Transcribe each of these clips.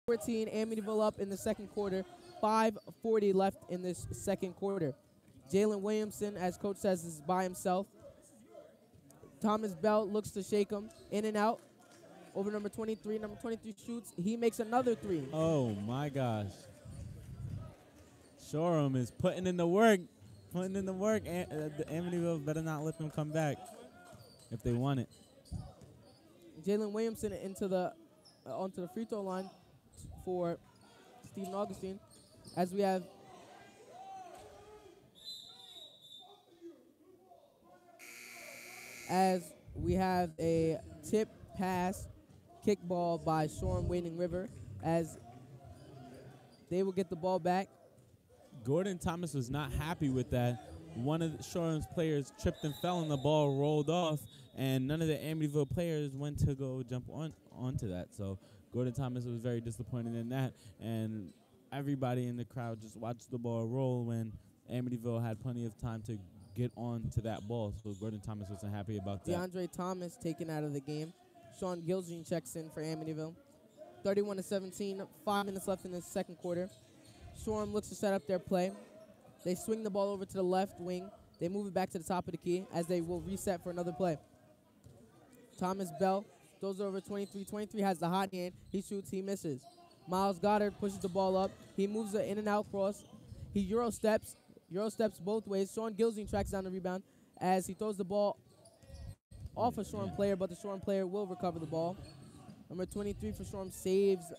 14, Amityville up in the second quarter. 5:40 left in this second quarter. Jalen Williamson, as coach says, is by himself. Thomas Bell looks to shake him. In and out. Over number 23. Number 23 shoots. He makes another three. Oh, my gosh. Shoreham is putting in the work. Putting in the work. The Amityville better not let them come back if they want it. Jalen Williamson onto the free throw line for Stephen Augustine. As we have a tip pass kickball by Shoreham Wading River, as they will get the ball back. Gordon Thomas was not happy with that. One of Shoreham's players tripped and fell and the ball rolled off, and none of the Amityville players went to go jump onto that. So Gordon Thomas was very disappointed in that, and everybody in the crowd just watched the ball roll when Amityville had plenty of time to get on to that ball. So Gordon Thomas wasn't happy about that. DeAndre Thomas taken out of the game. Sean Gilgene checks in for Amityville. 31-17, 5 minutes left in the second quarter. Shoreham looks to set up their play. They swing the ball over to the left wing. They move it back to the top of the key as they will reset for another play. Thomas Bell throws over 23. 23 has the hot hand. He shoots, he misses. Miles Goddard pushes the ball up. He moves it in and out cross. He Euro steps both ways. Sean Gilsing tracks down the rebound as he throws the ball off a Shoreham player, but the Shoreham player will recover the ball. Number 23 for Shoreham saves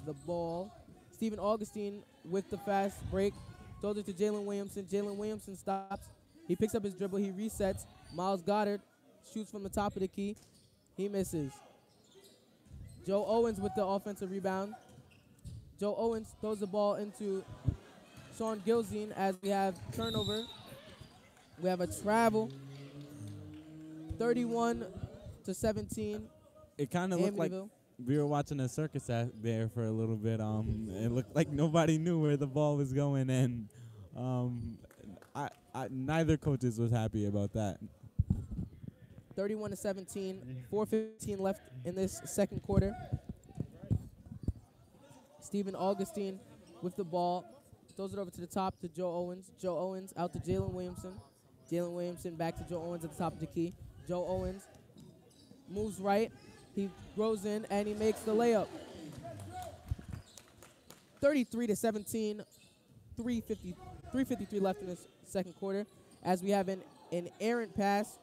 the ball. Stephen Augustine with the fast break. Throws it to Jalen Williamson. Jalen Williamson stops. He picks up his dribble. He resets. Miles Goddard shoots from the top of the key. He misses. Joe Owens with the offensive rebound. Joe Owens throws the ball into Sean Gilzine as we have turnover. We have a travel. 31-17. It kind of looked like we were watching a circus there for a little bit. It looked like nobody knew where the ball was going, and neither coaches was happy about that. 31-17, 4:15 left in this second quarter. Stephen Augustine with the ball. Throws it over to the top to Joe Owens. Joe Owens out to Jalen Williamson. Jalen Williamson back to Joe Owens at the top of the key. Joe Owens moves right. He throws in, and he makes the layup. 33-17, 3:53 left in this second quarter. As we have an errant pass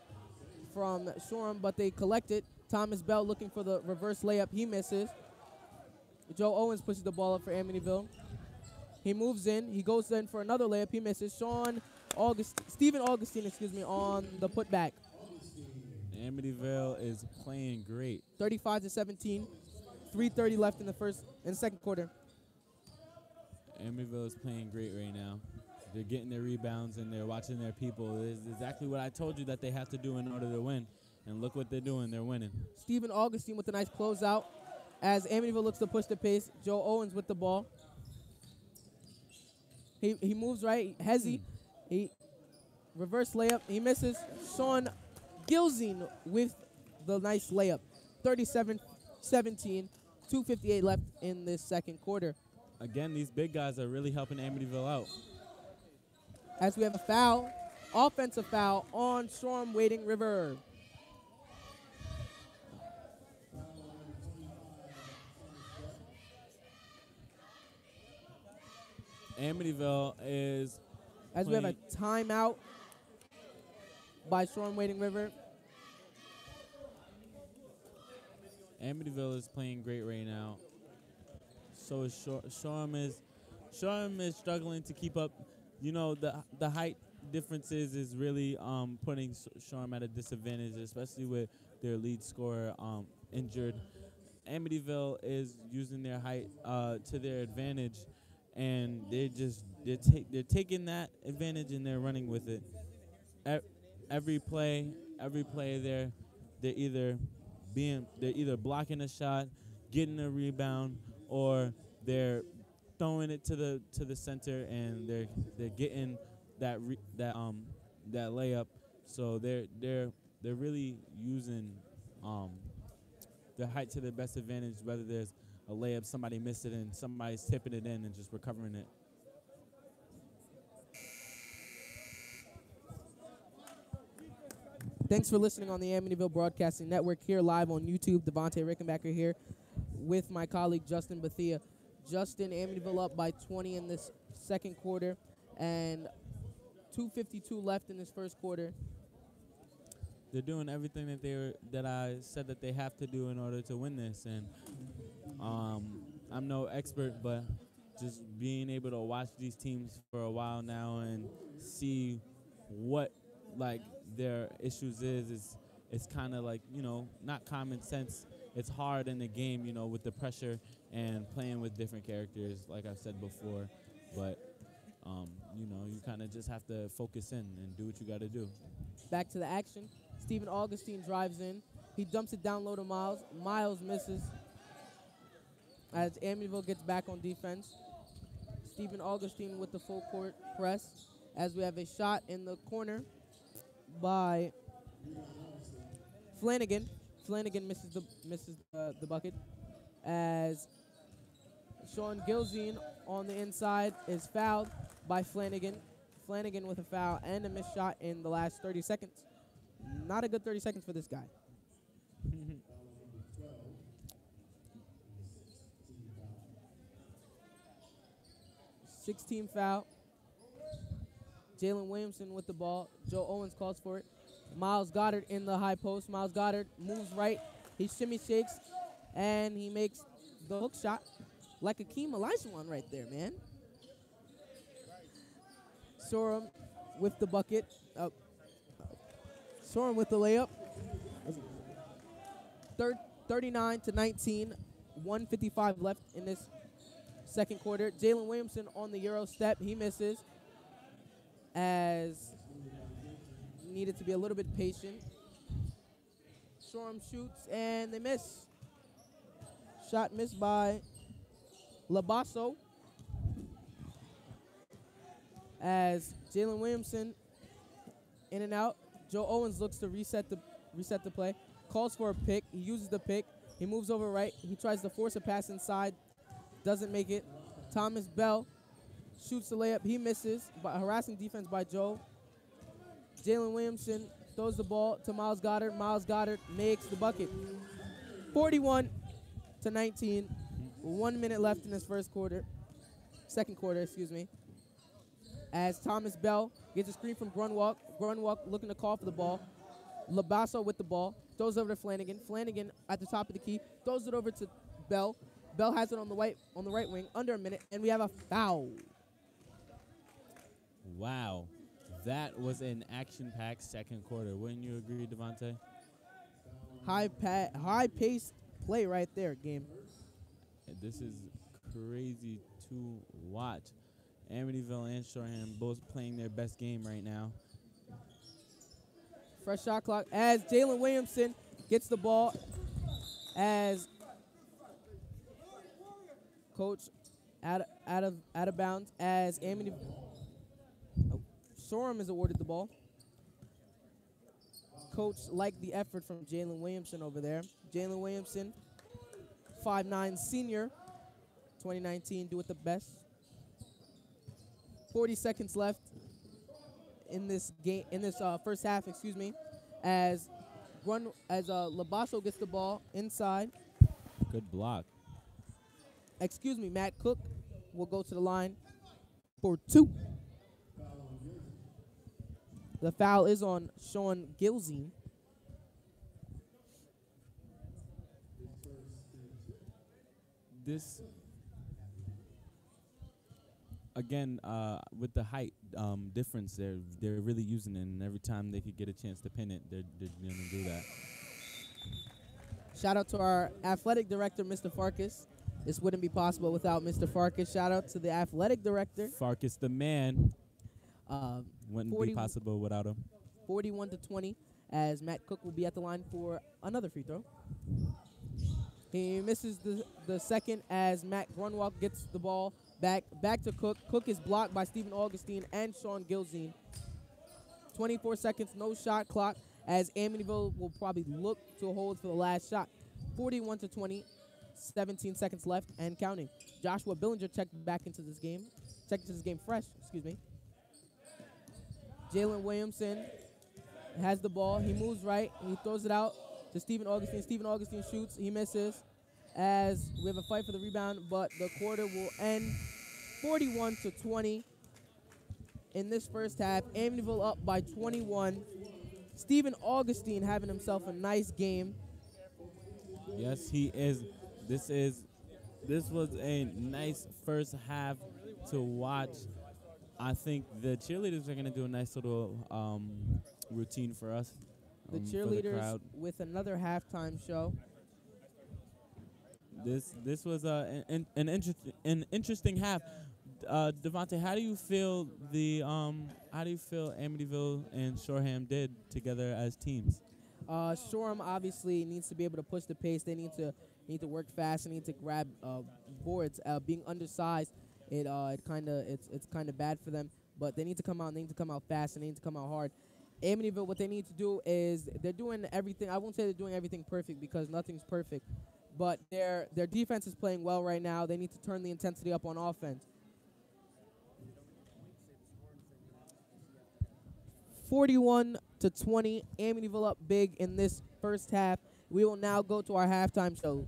from Shoreham, but they collect it. Thomas Bell looking for the reverse layup. He misses. Joe Owens pushes the ball up for Amityville. He moves in. He goes in for another layup. He misses. Stephen Augustine, on the putback. Amityville is playing great. 35-17, 3:30 left in the second quarter. Amityville is playing great right now. They're getting their rebounds and they're watching their people. It's exactly what I told you that they have to do in order to win. And look what they're doing. They're winning. Stephen Augustine with a nice closeout as Amityville looks to push the pace. Joe Owens with the ball. He moves right. Hezzy. He reverse layup. He misses. Sean Gilzine with the nice layup. 37-17, 2:58 left in this second quarter. Again, these big guys are really helping Amityville out. As we have a foul, offensive foul on Shoreham Wading River. Amityville is as we have a timeout by Shoreham Wading River. Amityville is playing great right now. So is Shoreham is struggling to keep up. You know, the height differences is really putting Shoreham at a disadvantage, especially with their lead scorer injured. Amityville is using their height to their advantage, and they're taking that advantage and they're running with it. Every play they're either blocking a shot, getting a rebound, or they're throwing it to the center and they're getting that layup. So they're really using their height to their best advantage, whether there's a layup, somebody missed it, and somebody's tipping it in and just recovering it. Thanks for listening on the Amityville Broadcasting Network here live on YouTube. Devontae Rickenbacker here with my colleague Justin Bethia. Justin, Amityville up by 20 in this second quarter and 2:52 left in this first quarter. They're doing everything that I said that they have to do in order to win this, and I'm no expert, but just being able to watch these teams for a while now and see what like their issues it's kind of like, you know, not common sense. It's hard in the game, you know, with the pressure and playing with different characters, like I've said before, but you know, you kind of just have to focus in and do what you got to do. Back to the action. Stephen Augustine drives in. He dumps it down low to Miles. Miles misses as Amityville gets back on defense. Stephen Augustine with the full court press as we have a shot in the corner by Flanagan. Flanagan misses the bucket as Sean Gilzine on the inside is fouled by Flanagan. Flanagan with a foul and a missed shot in the last 30 seconds. Not a good 30 seconds for this guy. 16 foul. Jalen Williamson with the ball. Joe Owens calls for it. Miles Goddard in the high post. Miles Goddard moves right. He shimmy shakes, and he makes the hook shot like Akeem Olajuwon right there, man. Sorum with the bucket. Sorum with the layup. 39-19. 1:55 left in this second quarter. Jalen Williamson on the Euro step. He misses as needed to be a little bit patient. Sorum shoots, and they miss. Shot missed by Labasso as Jalen Williamson in and out. Joe Owens looks to reset the play. Calls for a pick. He uses the pick. He moves over right. He tries to force a pass inside. Doesn't make it. Thomas Bell shoots the layup. He misses by harassing defense by Joe. Jalen Williamson throws the ball to Miles Goddard. Miles Goddard makes the bucket. 41-19. 1 minute left in this second quarter, excuse me. As Thomas Bell gets a screen from Grunwalk. Grunwalk looking to call for the ball. Labasso with the ball. Throws over to Flanagan. Flanagan at the top of the key. Throws it over to Bell. Bell has it on the right wing. Under a minute, and we have a foul. Wow. That was an action-packed second quarter. Wouldn't you agree, Devontae? High-paced play right there, game. This is crazy to watch. Amityville and Shoreham both playing their best game right now. Fresh shot clock as Jalen Williamson gets the ball as coach out of bounds as Sorum is awarded the ball. Coach liked the effort from Jalen Williamson over there. Jalen Williamson, 5'9" senior, 2019, do it the best. 40 seconds left in this game, in this first half, excuse me, as Labasso gets the ball inside. Good block. Excuse me, Matt Cook will go to the line for 2. The foul is on Sean Gilzine. This, again, with the height difference, they're really using it, and every time they could get a chance to pin it, they're going to do that. Shout out to our athletic director, Mr. Farkas. This wouldn't be possible without Mr. Farkas. Shout out to the athletic director. Farkas, the man. Wouldn't be possible without him. 41-20, as Matt Cook will be at the line for another free throw. He misses the second as Matt Grunwalk gets the ball back to Cook. Cook is blocked by Stephen Augustine and Sean Gilzine. 24 seconds, no shot clock, as Amityville will probably look to hold for the last shot. 41-20, 17 seconds left and counting. Joshua Billinger checked back into this game. Checked into this game fresh, excuse me. Jalen Williamson has the ball. He moves right. He throws it out to Stephen Augustine. Stephen Augustine shoots. He misses as we have a fight for the rebound, but the quarter will end 41-20 in this first half. Amityville up by 21. Stephen Augustine having himself a nice game. Yes, he is. This was a nice first half to watch. I think the cheerleaders are going to do a nice little routine for us. The cheerleaders with another halftime show. This was an interesting half. Devontae, how do you feel Amityville and Shoreham did together as teams? Shoreham obviously needs to be able to push the pace. They need to work fast. They need to grab boards. Being undersized, it's kind of bad for them. But they need to come out. They need to come out fast. And they need to come out hard. Amityville, what they need to do is they're doing everything. I won't say they're doing everything perfect because nothing's perfect. But their defense is playing well right now. They need to turn the intensity up on offense. 41-20, Amityville up big in this first half. We will now go to our halftime show.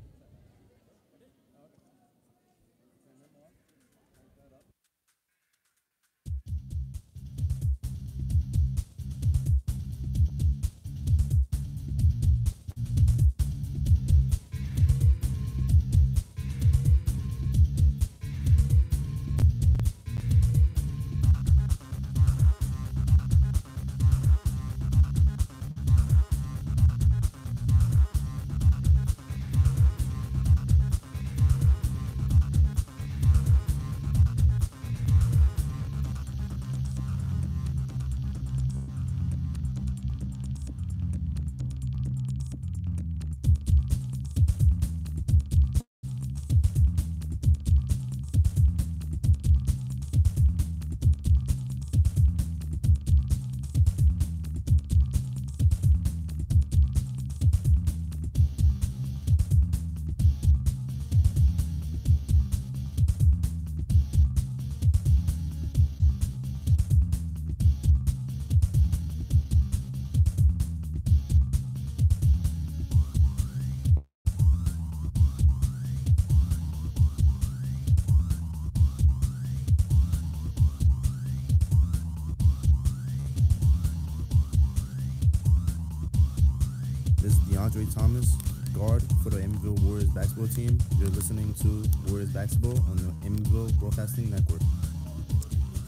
Thomas, guard for the Amityville Warriors basketball team. You're listening to Warriors Basketball on the Amityville Broadcasting Network.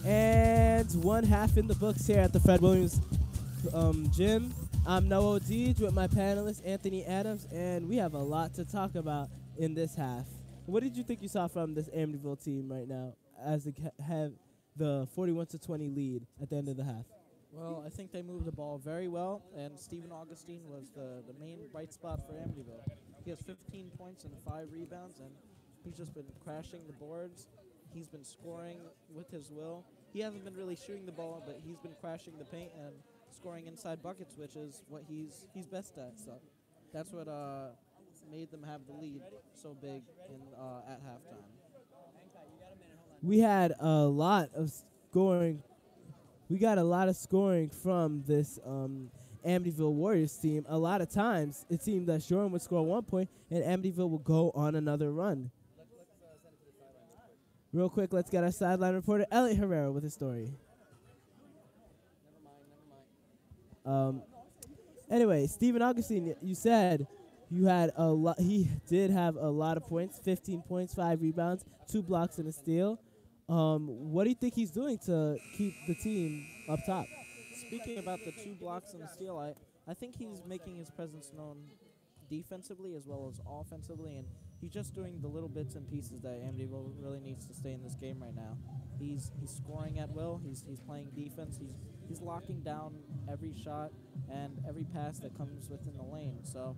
And one half in the books here at the Fred Williams Gym. I'm Noah Deej with my panelist Anthony Adams, and we have a lot to talk about in this half. What did you think you saw from this Amityville team right now as they have the 41-20 lead at the end of the half? Well, I think they moved the ball very well, and Stephen Augustine was the main bright spot for Amityville. He has 15 points and 5 rebounds, and he's just been crashing the boards. He's been scoring with his will. He hasn't been really shooting the ball, but he's been crashing the paint and scoring inside buckets, which is what he's best at. So that's what made them have the lead so big at halftime. We had a lot of scoring. We got a lot of scoring from this Amityville Warriors team. A lot of times, it seemed that Shoreham would score 1 point, and Amityville would go on another run. Real quick, let's get our sideline reporter, Elliot Herrera, with his story. Anyway, Stephen Augustine, you said you had a lot. He did have a lot of points, 15 points, 5 rebounds, 2 blocks, and a steal. What do you think he's doing to keep the team up top? Speaking about the 2 blocks and the steal, I think he's making his presence known defensively as well as offensively, and he's just doing the little bits and pieces that Amityville really needs to stay in this game right now. He's scoring at will. He's playing defense. He's locking down every shot and every pass that comes within the lane. So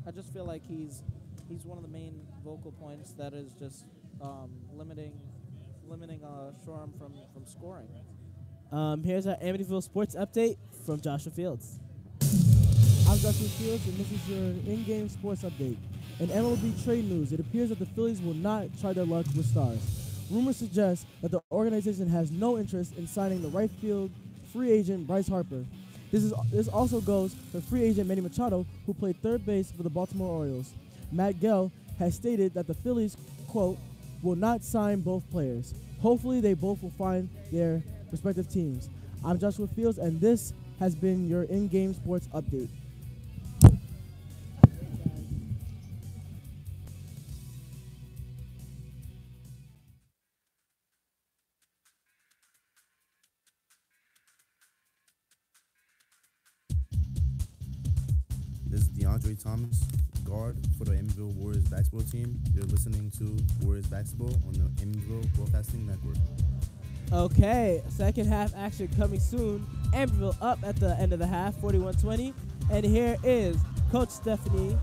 I just feel like he's one of the main vocal points that is just limiting Shoreham from scoring. Here's our Amityville sports update from Joshua Fields. I'm Joshua Fields, and this is your in-game sports update. In MLB trade news, it appears that the Phillies will not try their luck with stars. Rumors suggest that the organization has no interest in signing the right field free agent Bryce Harper. This also goes for free agent Manny Machado, who played third base for the Baltimore Orioles. Matt Gell has stated that the Phillies, quote, will not sign both players. Hopefully they both will find their respective teams. I'm Joshua Fields, and this has been your in-game sports update. This is DeAndre Thomas, guard for the Amityville Warriors basketball team. You're listening to Warriors basketball on the Amityville Broadcasting Network. Okay, second half action coming soon. Amityville up at the end of the half, 41-20. And here is Coach Stephanie.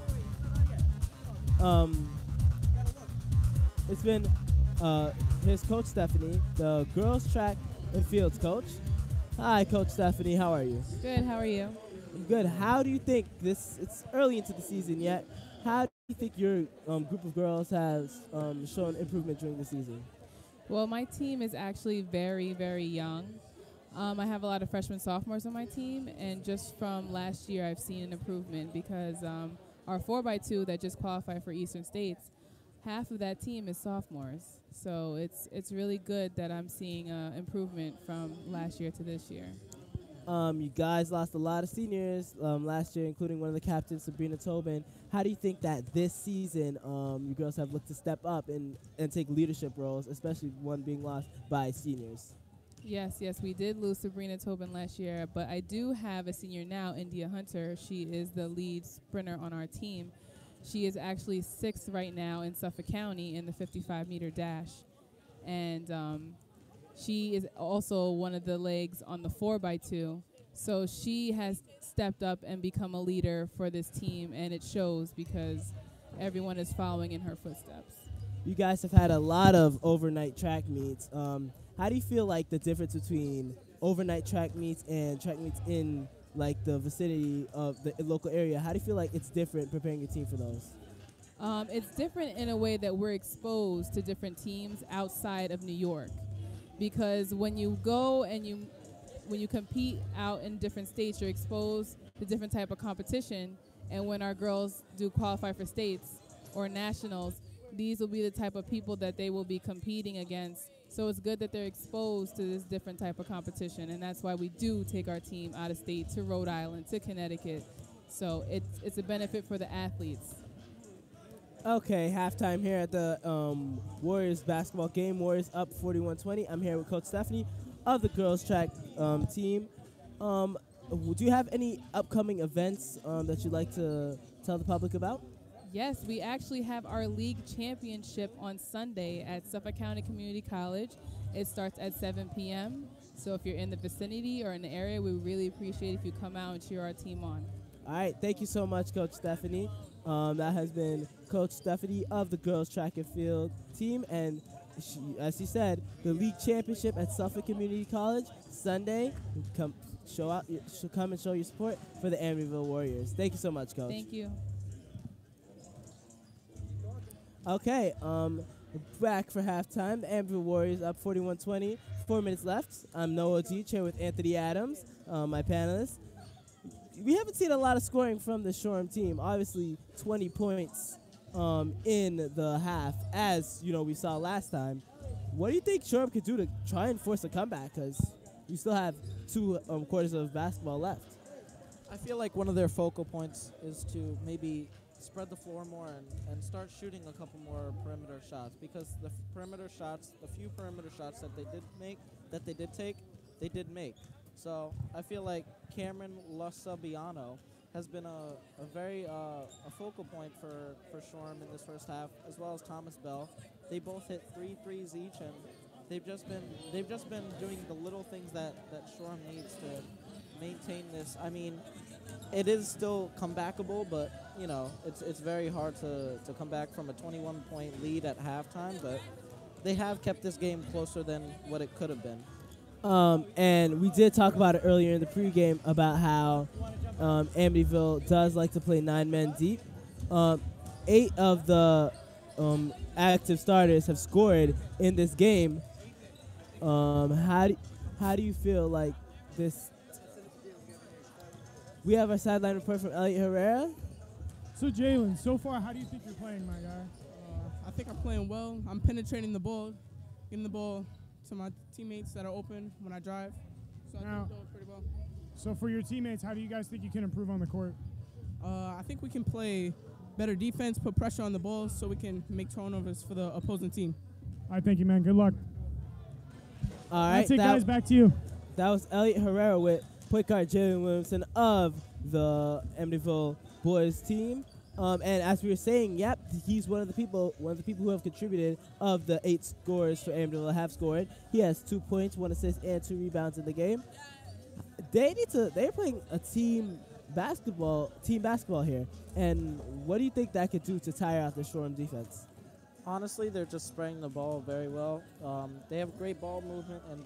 Here's Coach Stephanie, the girls track and fields coach. Hi, Coach Stephanie. How are you? Good, how are you? Good. How do you think it's early into the season yet, how do you think your group of girls has shown improvement during the season? Well, my team is actually very, very young. I have a lot of freshmen, sophomores on my team, and just from last year I've seen an improvement because our 4x2 that just qualified for Eastern States, half of that team is sophomores. So it's really good that I'm seeing improvement from last year to this year. You guys lost a lot of seniors last year, including one of the captains, Sabrina Tobin. How do you think that this season you girls have looked to step up and take leadership roles, especially one being lost by seniors? Yes, we did lose Sabrina Tobin last year, but I do have a senior now, India Hunter. She is the lead sprinter on our team. She is actually 6th right now in Suffolk County in the 55-meter dash. And she is also one of the legs on the 4x2. So she has stepped up and become a leader for this team, and it shows because everyone is following in her footsteps. You guys have had a lot of overnight track meets. How do you feel like the difference between overnight track meets and track meets in like the vicinity of the local area? How do you feel like it's different preparing your team for those? It's different in a way that we're exposed to different teams outside of New York. Because when you go and when you compete out in different states, you're exposed to different type of competition. And when our girls do qualify for states or nationals, these will be the type of people that they will be competing against. So it's good that they're exposed to this different type of competition. And that's why we do take our team out of state to Rhode Island, to Connecticut. So it's a benefit for the athletes. Okay, halftime here at the Warriors basketball game. Warriors up 41-20. I'm here with Coach Stephanie of the girls track team. Do you have any upcoming events that you'd like to tell the public about? Yes, we actually have our league championship on Sunday at Suffolk County Community College. It starts at 7 p.m. So if you're in the vicinity or in the area, we really appreciate if you come out and cheer our team on. All right, thank you so much, Coach Stephanie. That has been Coach Stephanie of the girls track and field team, and as she said, the league championship at Suffolk Community College Sunday. Come and show your support for the Amityville Warriors. Thank you so much, Coach. Thank you. Okay, back for halftime. The Amityville Warriors up 41-20. 4 minutes left. I'm Noah G, here with Anthony Adams, my panelist. We haven't seen a lot of scoring from the Shoreham team. Obviously, 20 points in the half, as we saw last time. What do you think Shoreham could do to try and force a comeback? Because you still have 2 quarters of basketball left. I feel like one of their focal points is to maybe spread the floor more and start shooting a couple more perimeter shots, because the few perimeter shots that they did take, they did make. So I feel like Cameron Lasabiano has been a very a focal point for Shoreham in this first half, as well as Thomas Bell. They both hit 3 threes each, and they've just been doing the little things that Shoreham needs to maintain this. I mean, it is still comebackable, but it's very hard to come back from a 21-point lead at halftime. But they have kept this game closer than what it could have been. And we did talk about it earlier in the pregame about how Amityville does like to play 9 men deep. 8 of the active starters have scored in this game. How do you feel like this? We have our sideline report from Elliot Herrera. So Jalen, so far, how do you think you're playing, my guy? I think I'm playing well. I'm penetrating the ball, getting the ball to my teammates that are open when I drive. So I think I'm doing pretty well. So for your teammates, how do you guys think you can improve on the court? I think we can play better defense, put pressure on the ball so we can make turnovers for the opposing team. I thank you, man. Good luck. All right, That's it, guys. Back to you. That was Elliot Herrera with point guard Jalen Williamson of the Amityville boys team. And as we were saying, yep, he's one of the people who have contributed of the 8 scores for Amityville have scored. He has 2 points, 1 assist, and 2 rebounds in the game. They're playing a team basketball here. And what do you think that could do to tire out the Shoreham defense? Honestly, they're just spraying the ball very well. They have great ball movement, and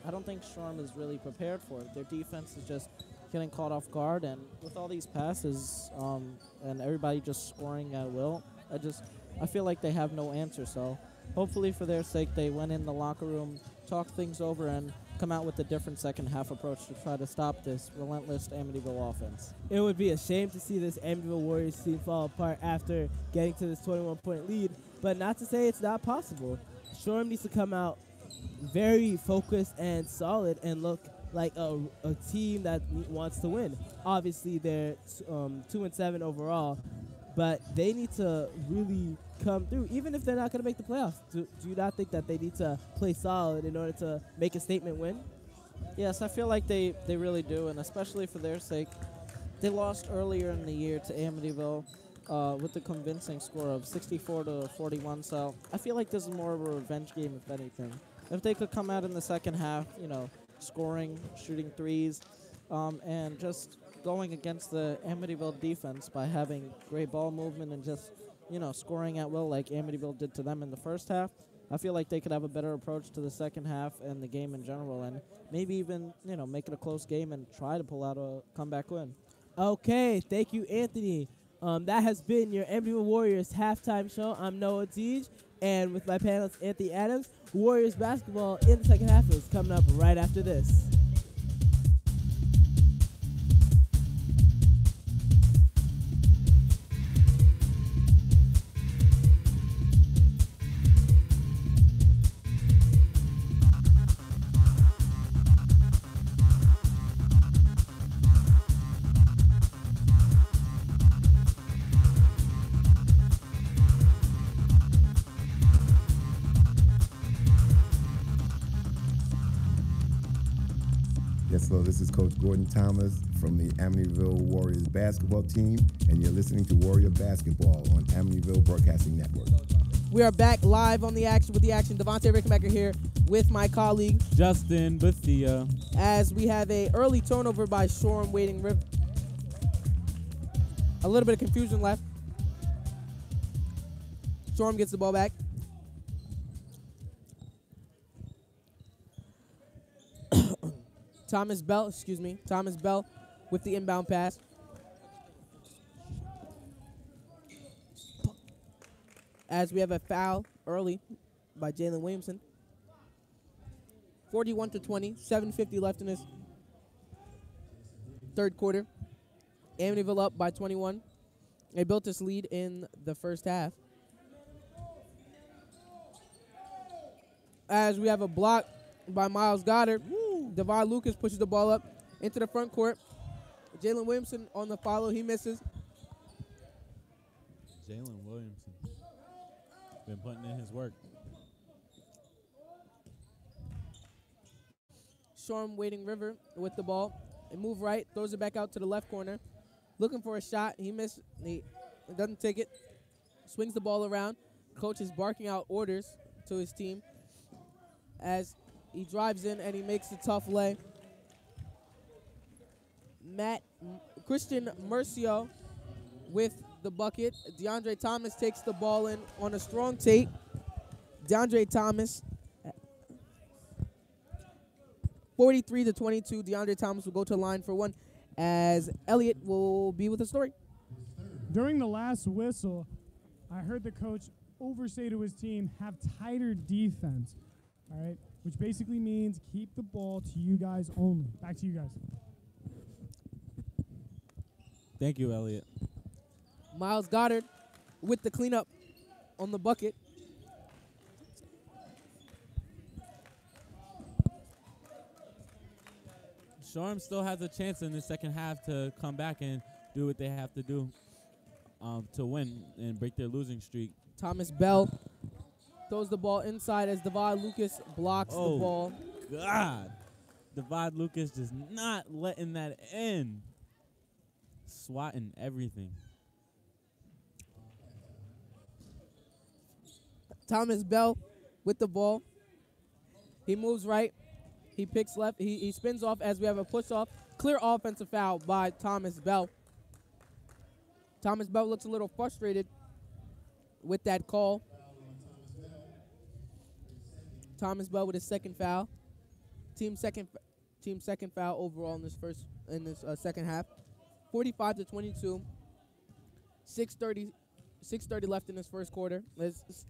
I don't think Shoreham is really prepared for it. Their defense is just getting caught off guard, and with all these passes and everybody just scoring at will, I feel like they have no answer. So hopefully for their sake, they went in the locker room, talked things over, and come out with a different second-half approach to try to stop this relentless Amityville offense. It would be a shame to see this Amityville Warriors team fall apart after getting to this 21-point lead, but not to say it's not possible. Shoreham needs to come out very focused and solid and look like a team that wants to win. Obviously, they're 2-7 overall, but they need to really come through, even if they're not going to make the playoffs. Do you not think that they need to play solid in order to make a statement win? Yes, I feel like they really do, and especially for their sake. They lost earlier in the year to Amityville with a convincing score of 64-41, so I feel like this is more of a revenge game, if anything. If they could come out in the second half, scoring, shooting threes, and just going against the Amityville defense by having great ball movement and just, scoring at will like Amityville did to them in the first half, I feel like they could have a better approach to the second half and the game in general, and maybe even, make it a close game and try to pull out a comeback win. Okay, thank you, Anthony. That has been your Amityville Warriors halftime show. I'm Noah Deej, and with my panelist, Anthony Adams. Warriors basketball in the second half is coming up right after this. Hello, this is Coach Gordon Thomas from the Amityville Warriors basketball team, and you're listening to Warrior Basketball on Amityville Broadcasting Network. We are back live on the action with the action. Devontae Rickenbacker here with my colleague Justin Bethia. As we have a early turnover by Shoreham Wading River. A little bit of confusion left. Shoreham gets the ball back. Thomas Bell with the inbound pass. As we have a foul early by Jalen Williamson. 41-20, 7:50 left in this third quarter. Amityville up by 21. They built this lead in the first half. As we have a block by Miles Goddard. Devon Lucas pushes the ball up into the front court. Jalen Williamson on the follow. He misses. Jalen Williamson been putting in his work. Shoreham Wading River with the ball. They move right, throws it back out to the left corner. Looking for a shot. He missed. He doesn't take it. Swings the ball around. Coach is barking out orders to his team as he drives in and he makes a tough lay. Christian Mercio with the bucket. DeAndre Thomas takes the ball in on a strong take. DeAndre Thomas, 43-22. DeAndre Thomas will go to the line for one as Elliot will be with the story. During the last whistle, I heard the coach oversay to his team, have tighter defense, all right, which basically means keep the ball to you guys only. Back to you guys. Thank you, Elliot. Miles Goddard with the cleanup on the bucket. Shoreham still has a chance in the second half to come back and do what they have to do to win and break their losing streak. Thomas Bell throws the ball inside as Devad Lucas blocks the ball. God. Devad Lucas just not letting that in. Swatting everything. Thomas Bell with the ball. He moves right. He picks left. He spins off as we have a push-off. Clear offensive foul by Thomas Bell. Thomas Bell looks a little frustrated with that call. Thomas Bell with his second foul. Team second foul overall in this second half. 45-22. 6:30 left in this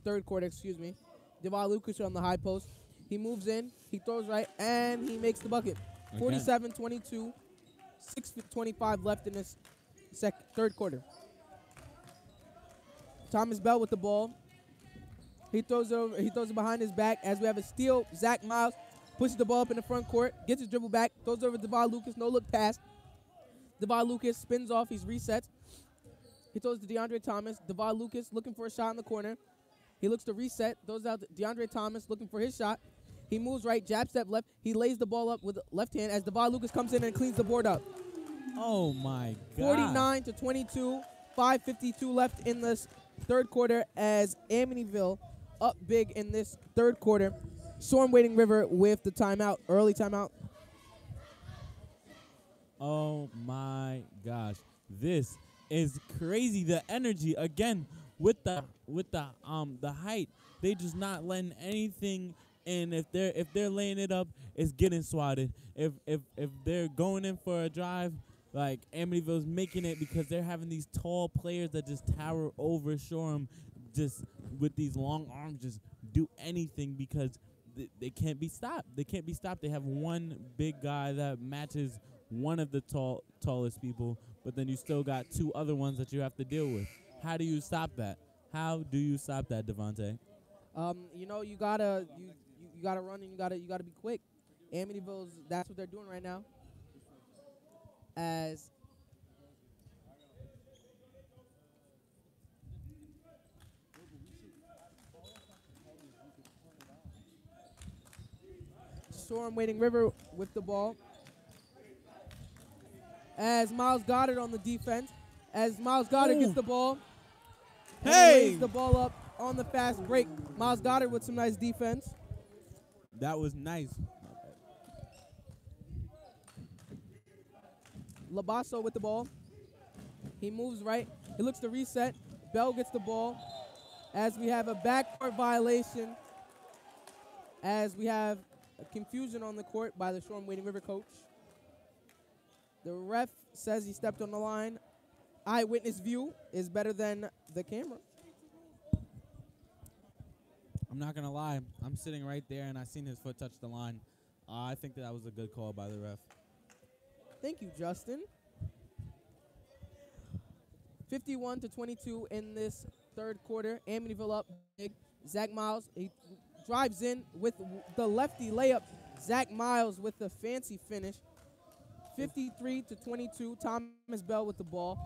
third quarter, excuse me. Devad Lucas on the high post. He moves in, he throws right, and he makes the bucket. 47-22, 6:25 left in this third quarter. Thomas Bell with the ball. He throws it behind his back as we have a steal. Zach Miles pushes the ball up in the front court, gets his dribble back, throws over to Devad Lucas, no look pass. Devad Lucas spins off, he's reset. He throws to DeAndre Thomas. Devad Lucas looking for a shot in the corner. He looks to reset, throws out to DeAndre Thomas looking for his shot. He moves right, jab step left. He lays the ball up with the left hand as Devad Lucas comes in and cleans the board up. Oh, my God. 49-22, 5:52 left in this third quarter as Amityville up big in this third quarter. Storm Wading River with the timeout, early timeout. Oh, my gosh. This is crazy. The energy, again, with the height. They just not letting anything in. If they're laying it up, it's getting swatted. If they're going in for a drive, like Amityville's making it because they're having these tall players that just tower over Shoreham, just with these long arms, just do anything because they can't be stopped. They can't be stopped. They have one big guy that matches one of the tallest people, but then you still got two other ones that you have to deal with. How do you stop that? How do you stop that, Devontae? You gotta run and you gotta be quick. Amityville's that's what they're doing right now. As Storm Wading River with the ball. As Miles Goddard on the defense. As Miles Goddard gets the ball. Hey! Lays the ball up on the fast break. Miles Goddard with some nice defense. That was nice. Labasso with the ball. He moves right. He looks to reset. Bell gets the ball. As we have a backcourt violation. As we have a confusion on the court by the Storm Wading River coach. The ref says he stepped on the line. Eyewitness view is better than the camera. I'm not going to lie. I'm sitting right there, and I seen his foot touch the line. I think that was a good call by the ref. Thank you, Justin. 51-22 in this third quarter. Amityville up big. Zach Miles, he drives in with the lefty layup. Zach Miles with the fancy finish. 53-22. Thomas Bell with the ball.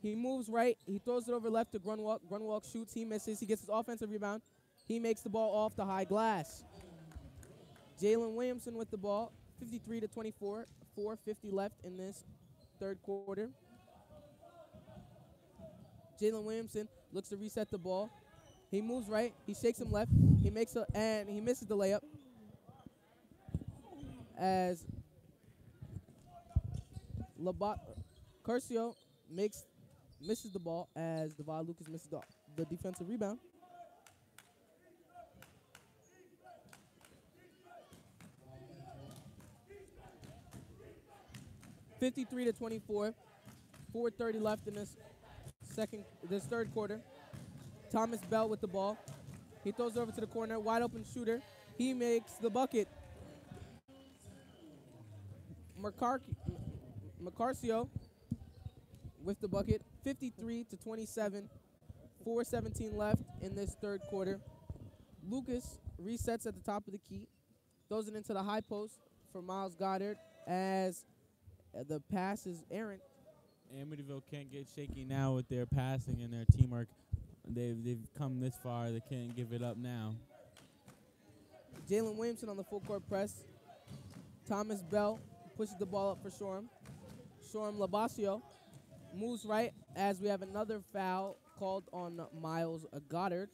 He moves right. He throws it over left to Grunwalk. Grunwalk shoots. He misses. He gets his offensive rebound. He makes the ball off the high glass. Jalen Williamson with the ball. 53-24. 4:50 left in this third quarter. Jalen Williamson looks to reset the ball. He moves right. He shakes him left. He makes and he misses the layup. As Curcio misses the ball as Devad Lucas misses the defensive rebound. (53-24), 4:30 left in this third quarter. Thomas Bell with the ball. He throws it over to the corner. Wide open shooter. He makes the bucket. Marcarcio with the bucket. 53-27. 4:17 left in this third quarter. Lucas resets at the top of the key. Throws it into the high post for Miles Goddard as the pass is errant. Amityville can't get shaky now with their passing and their teamwork. They've come this far. They can't give it up now. Jalen Williamson on the full court press. Thomas Bell pushes the ball up for Shoreham. Shoreham Labacio moves right as we have another foul called on Miles Goddard.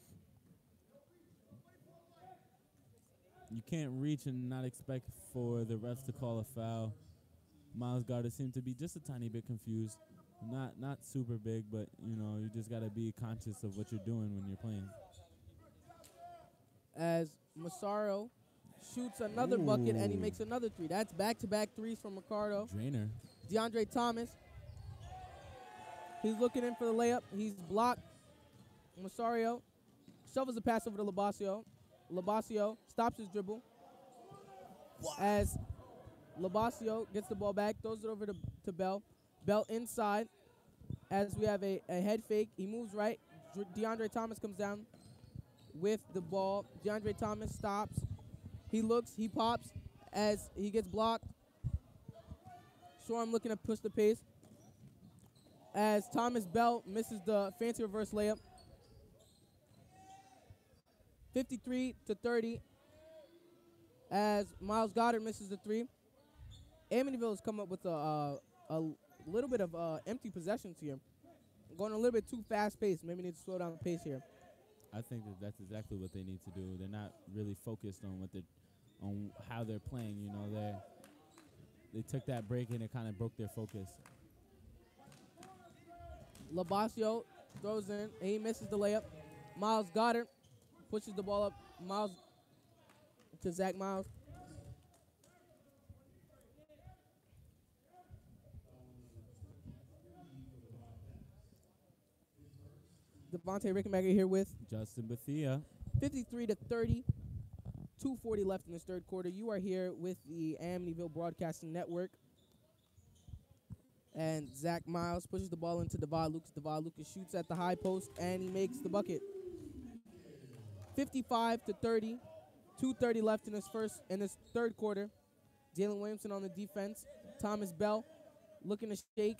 You can't reach and not expect for the refs to call a foul. Miles Goddard seemed to be just a tiny bit confused. Not super big, but, you just got to be conscious of what you're doing when you're playing. As Massaro shoots another bucket and he makes another three. That's back-to-back threes from Ricardo. Drainer. DeAndre Thomas. He's looking in for the layup. He's blocked. Massario shovels the pass over to Labacio. Labacio stops his dribble. As Labacio gets the ball back, throws it over to Bell. Bell inside as we have a head fake. He moves right. DeAndre Thomas comes down with the ball. DeAndre Thomas stops. He looks. He pops as he gets blocked. Shoreham looking to push the pace as Thomas Bell misses the fancy reverse layup. 53-30 as Miles Goddard misses the three. Amityville has come up with a little bit of empty possessions here. Going a little bit too fast-paced. Maybe need to slow down the pace here. I think that's exactly what they need to do. They're not really focused on how they're playing. They took that break and it kind of broke their focus. Labacio throws in. And he misses the layup. Miles Goddard pushes the ball up. Miles to Zach Miles. Devontae Rickenbacker here with Justin Bethia. 53-30. 2:40 left in this third quarter. You are here with the Amityville Broadcasting Network. And Zach Miles pushes the ball into Devon Lucas. Devon Lucas shoots at the high post, and he makes the bucket. 55-30. 2:30 left in this third quarter. Jalen Williamson on the defense. Thomas Bell looking to shake.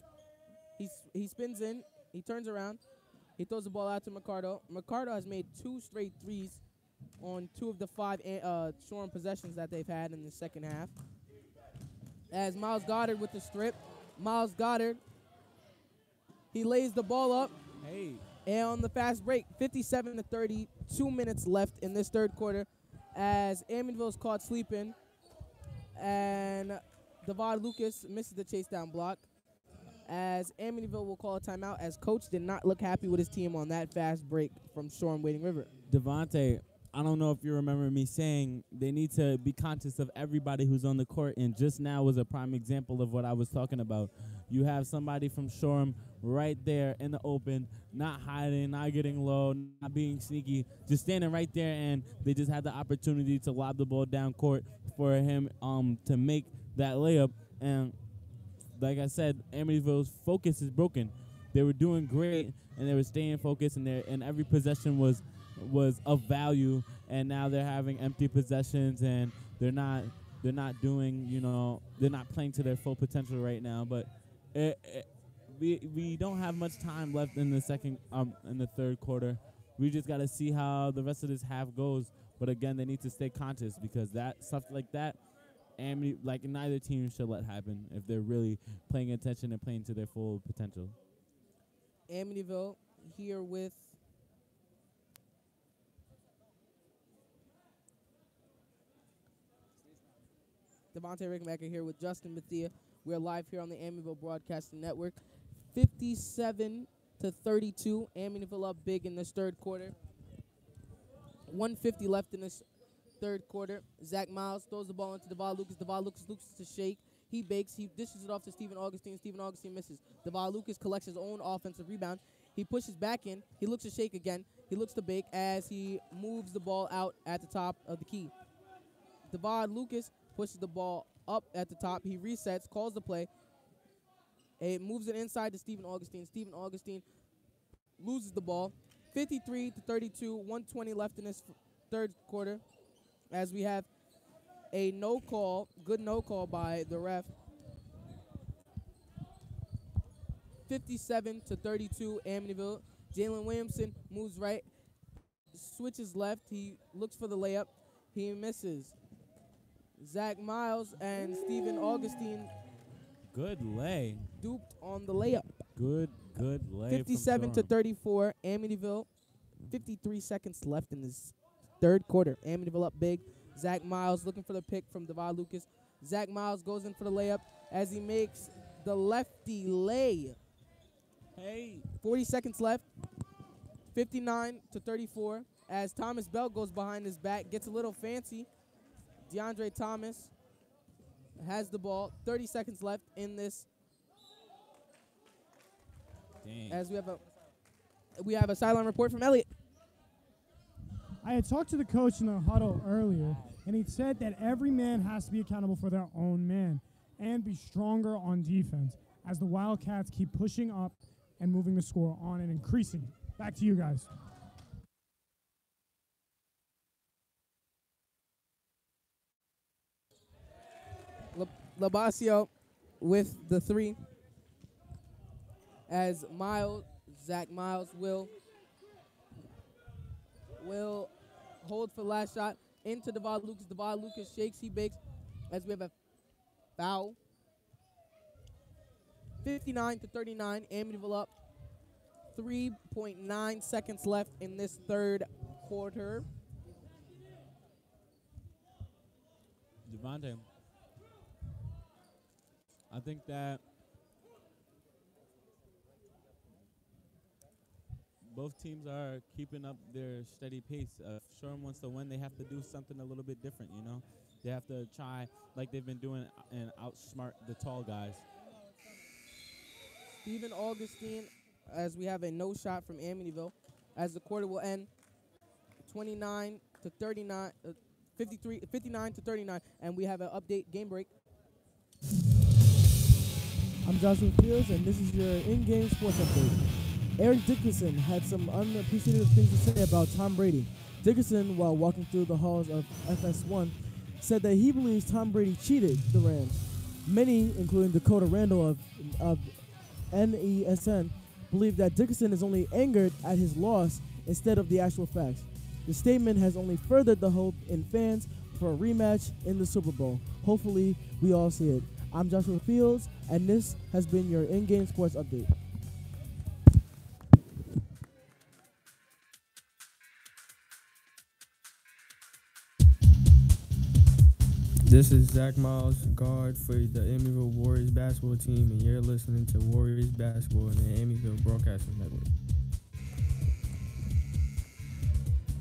He spins in. He turns around. He throws the ball out to Ricardo. Ricardo has made 2 straight threes on 2 of the 5 Shoreham possessions that they've had in the second half. As Miles Goddard with the strip. Miles Goddard, he lays the ball up. Hey. And on the fast break, 57-30, 2 minutes left in this third quarter as Amityville's caught sleeping. And Devon Lucas misses the chase down block. As Amityville will call a timeout as coach did not look happy with his team on that fast break from Shoreham Wading River. Devontae, I don't know if you remember me saying they need to be conscious of everybody who's on the court, and just now was a prime example of what I was talking about. You have somebody from Shoreham right there in the open, not hiding, not getting low, not being sneaky, just standing right there, and they just had the opportunity to lob the ball down court for him to make that layup. And like I said, Amityville's focus is broken. They were doing great, and they were staying focused, and every possession was of value, and now they're having empty possessions, and they're not doing, they're not playing to their full potential right now. But we don't have much time left in the third quarter. We just got to see how the rest of this half goes. But again, they need to stay conscious because that stuff like that, neither team should let happen if they're really paying attention and playing to their full potential. Amityville here with Devontae Rickenbacker here with Justin Bethia. We're live here on the Amityville Broadcasting Network. 57-32. Amityville up big in this third quarter. 1:50 left in this third quarter. Zach Miles throws the ball into Devon Lucas. Devon Lucas looks to shake. He bakes. He dishes it off to Stephen Augustine. Stephen Augustine misses. Devon Lucas collects his own offensive rebound. He pushes back in. He looks to shake again. He looks to bake as he moves the ball out at the top of the key. Devon Lucas pushes the ball up at the top. He resets, calls the play. It moves it inside to Stephen Augustine. Stephen Augustine loses the ball. 53-32, 120 left in this third quarter as we have a no call, good no call by the ref. 57-32, Amityville. Jalen Williamson moves right, switches left. He looks for the layup. He misses. Zach Miles and Stephen Augustine Good lay. duped on the layup. Good lay. 57-34, Amityville. 53 seconds left in this third quarter. Amityville up big. Zach Miles looking for the pick from Devon Lucas. Zach Miles goes in for the layup as he makes the lefty lay. Hey. 40 seconds left. 59-34 as Thomas Bell goes behind his back, gets a little fancy. DeAndre Thomas has the ball. 30 seconds left in this. Dang. As we have a sideline report from Elliot. I had talked to the coach in the huddle earlier, and he said that every man has to be accountable for their own man and be stronger on defense as the Wildcats keep pushing up and moving the score on and increasing it. Back to you guys. Labasio with the three as Zach Miles will hold for the last shot into Devon Lucas. Devon Lucas shakes, he bakes as we have a foul. 59-39, Amityville up. 3.9 seconds left in this third quarter. Devontae, I think that both teams are keeping up their steady pace. If Sherman wants to win, they have to do something a little bit different, you know? They have to try like they've been doing and outsmart the tall guys. Stephen Augustine, as we have a no shot from Amityville, as the quarter will end 29-39, 59-39, and we have an update game break. I'm Joshua Fields, and this is your in-game sports update. Eric Dickerson had some unappreciative things to say about Tom Brady. Dickerson, while walking through the halls of FS1, said that he believes Tom Brady cheated the Rams. Many, including Dakota Randall of NESN, believe that Dickerson is only angered at his loss instead of the actual facts. The statement has only furthered the hope in fans for a rematch in the Super Bowl. Hopefully, we all see it. I'm Joshua Fields, and this has been your in-game sports update. This is Zach Miles, guard for the Amityville Warriors basketball team, and you're listening to Warriors basketball on the Amityville Broadcasting Network.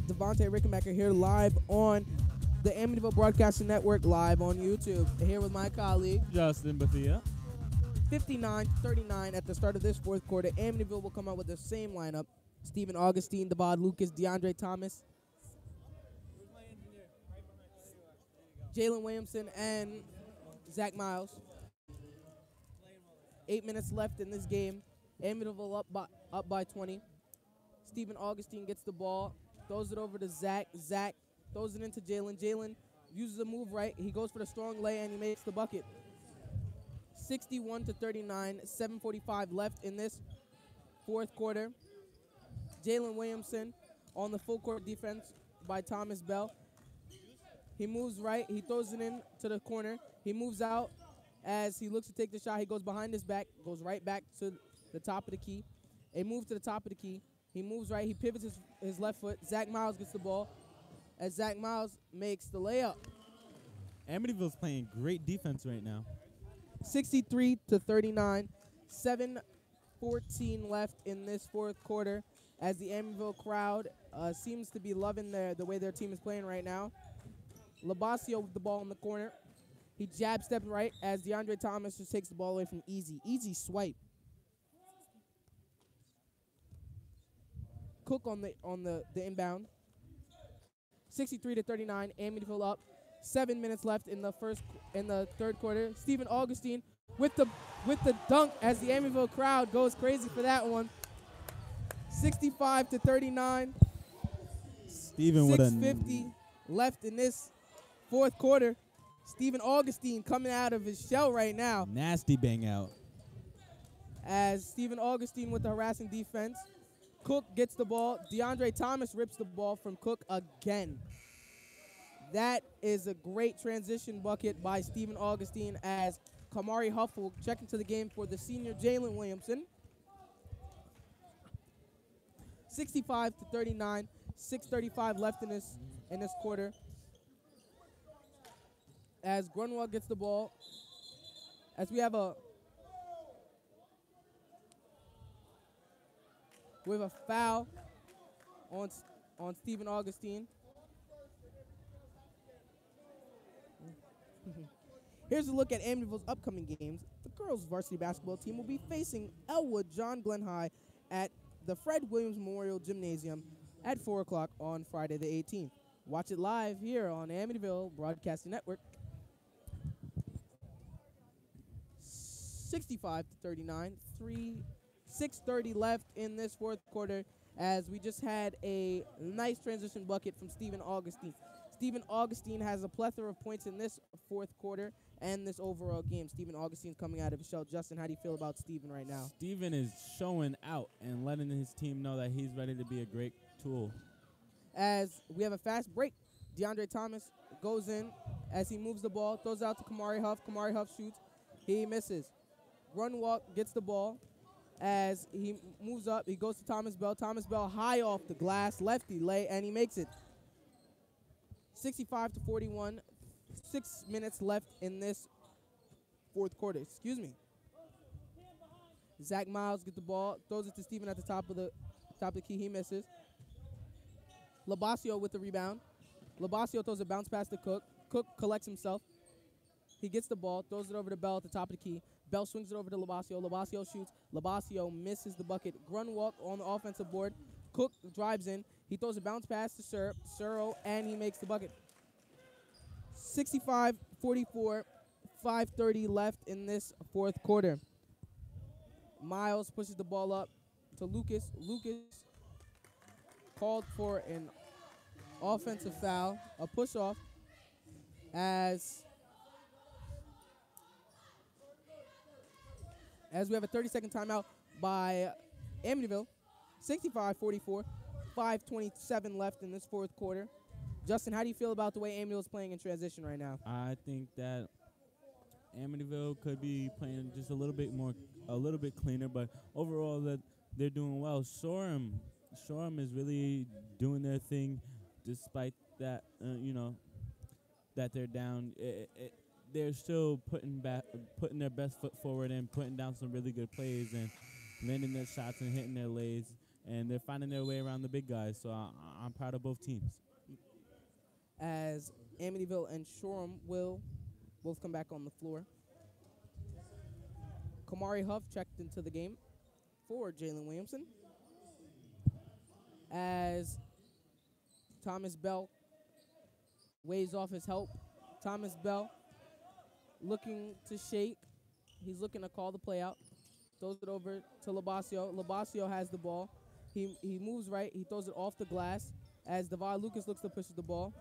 Devontae Rickenbacker here live on the Amityville Broadcasting Network, live on YouTube. Here with my colleague, Justin Bethia. 59-39 at the start of this fourth quarter. Amityville will come out with the same lineup. Stephen Augustine, Devon Lucas, DeAndre Thomas, Jalen Williamson, and Zach Miles. 8 minutes left in this game. Amityville up by 20. Stephen Augustine gets the ball, throws it over to Zach. Zach throws it into Jalen. Jalen uses a move right. He goes for the strong lay, and he makes the bucket. 61-39, 7:45 left in this fourth quarter. Jalen Williamson on the full court defense by Thomas Bell. He moves right. He throws it in to the corner. He moves out as he looks to take the shot. He goes behind his back, goes right back to the top of the key. A move to the top of the key. He moves right. He pivots his left foot. Zach Miles gets the ball as Zach Miles makes the layup. Amityville's playing great defense right now. 63-39, 7:14 left in this fourth quarter as the Amityville crowd seems to be loving the way their team is playing right now. Labasio with the ball in the corner. He jab steps right as DeAndre Thomas just takes the ball away from Easy. Easy swipe. Cook on the inbound. 63-39, Amityville up. 7 minutes left in the third quarter. Stephen Augustine with the dunk as the Amityville crowd goes crazy for that one. 65-39. Stephen with a 6:50 left in this fourth quarter. Stephen Augustine coming out of his shell right now nasty bang out. as Stephen Augustine with the harassing defense. Cook gets the ball. DeAndre Thomas rips the ball from Cook again. That is a great transition bucket by Stephen Augustine as Kamari Huff will check into the game for the senior Jalen Williamson. 65-39, 6:35 left in this quarter. As Grunwald gets the ball, as we have a foul on Stephen Augustine. Here's a look at Amityville's upcoming games. The girls' varsity basketball team will be facing Elwood John Glenn High at the Fred Williams Memorial Gymnasium at 4 o'clock on Friday the 18th. Watch it live here on Amityville Broadcasting Network. 65-39, 6:30 left in this fourth quarter as we just had a nice transition bucket from Stephen Augustine. Stephen Augustine has a plethora of points in this fourth quarter and this overall game. Stephen Augustine's coming out of his shell. Justin, how do you feel about Stephen right now? Stephen is showing out and letting his team know that he's ready to be a great tool. As we have a fast break, DeAndre Thomas goes in as he moves the ball, throws out to Kamari Huff. Kamari Huff shoots. He misses. Grunwald gets the ball. As he moves up, he goes to Thomas Bell. Thomas Bell high off the glass, lefty lay, and he makes it. 65-41, 6 minutes left in this fourth quarter. Excuse me. Zach Miles gets the ball, throws it to Stephen at the top of the key. He misses. Labasio with the rebound. Labasio throws a bounce pass to Cook. Cook collects himself. He gets the ball, throws it over to Bell at the top of the key. Bell swings it over to Labasio. Labasio shoots. Labasio misses the bucket. Grunwalk on the offensive board. Cook drives in. He throws a bounce pass to Suro, and he makes the bucket. 65-44, 5:30 left in this fourth quarter. Miles pushes the ball up to Lucas. Lucas called for an offensive foul, a push-off, as we have a 30-second timeout by Amityville. 65-44, 5:27 left in this fourth quarter. Justin, how do you feel about the way Amityville is playing in transition right now? I think that Amityville could be playing just a little bit cleaner, but overall that they're doing well. Shoreham is really doing their thing, despite that that they're down. They're still putting their best foot forward and putting down some really good plays and landing their shots and hitting their lays, and they're finding their way around the big guys. So I'm proud of both teams. As Amityville and Shoreham will both come back on the floor. Kamari Huff checked into the game for Jalen Williamson. As Thomas Bell waves off his help. Thomas Bell looking to shake. He's looking to call the play out. Throws it over to Labasio. Labasio has the ball. He moves right. He throws it off the glass as Devon Lucas looks to push the ball.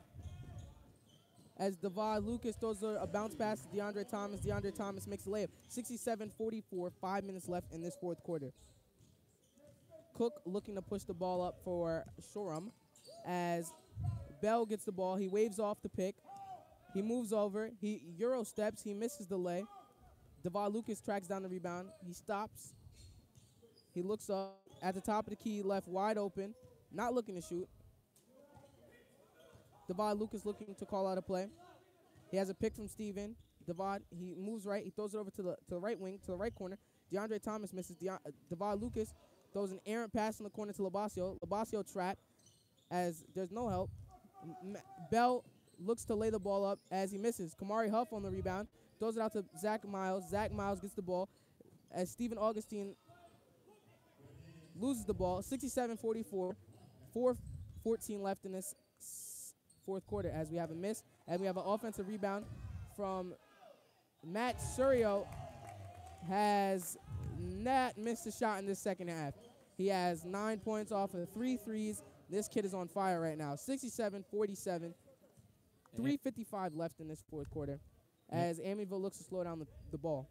As Devon Lucas throws a bounce pass to DeAndre Thomas. DeAndre Thomas makes the layup. 67-44, 5 minutes left in this fourth quarter. Cook looking to push the ball up for Shoreham as Bell gets the ball. He waves off the pick. He moves over. He Euro steps. He misses the lay. Devon Lucas tracks down the rebound. He stops. He looks up. At the top of the key, left wide open. Not looking to shoot. Devon Lucas looking to call out a play. He has a pick from Steven. Devon, he moves right. He throws it over to the right wing, to the right corner. DeAndre Thomas misses. Devon Lucas throws an errant pass in the corner to Labasio. Labasio trapped as there's no help. Bell looks to lay the ball up as he misses. Kamari Huff on the rebound. Throws it out to Zach Miles. Zach Miles gets the ball as Stephen Augustine loses the ball. 67-44, 4:14 left in this fourth quarter as we have a miss, and we have an offensive rebound from Matt Surio. Has not missed a shot in this second half. He has 9 points off of 3 threes. This kid is on fire right now. 67-47. 3:55 left in this fourth quarter as Amityville looks to slow down the ball.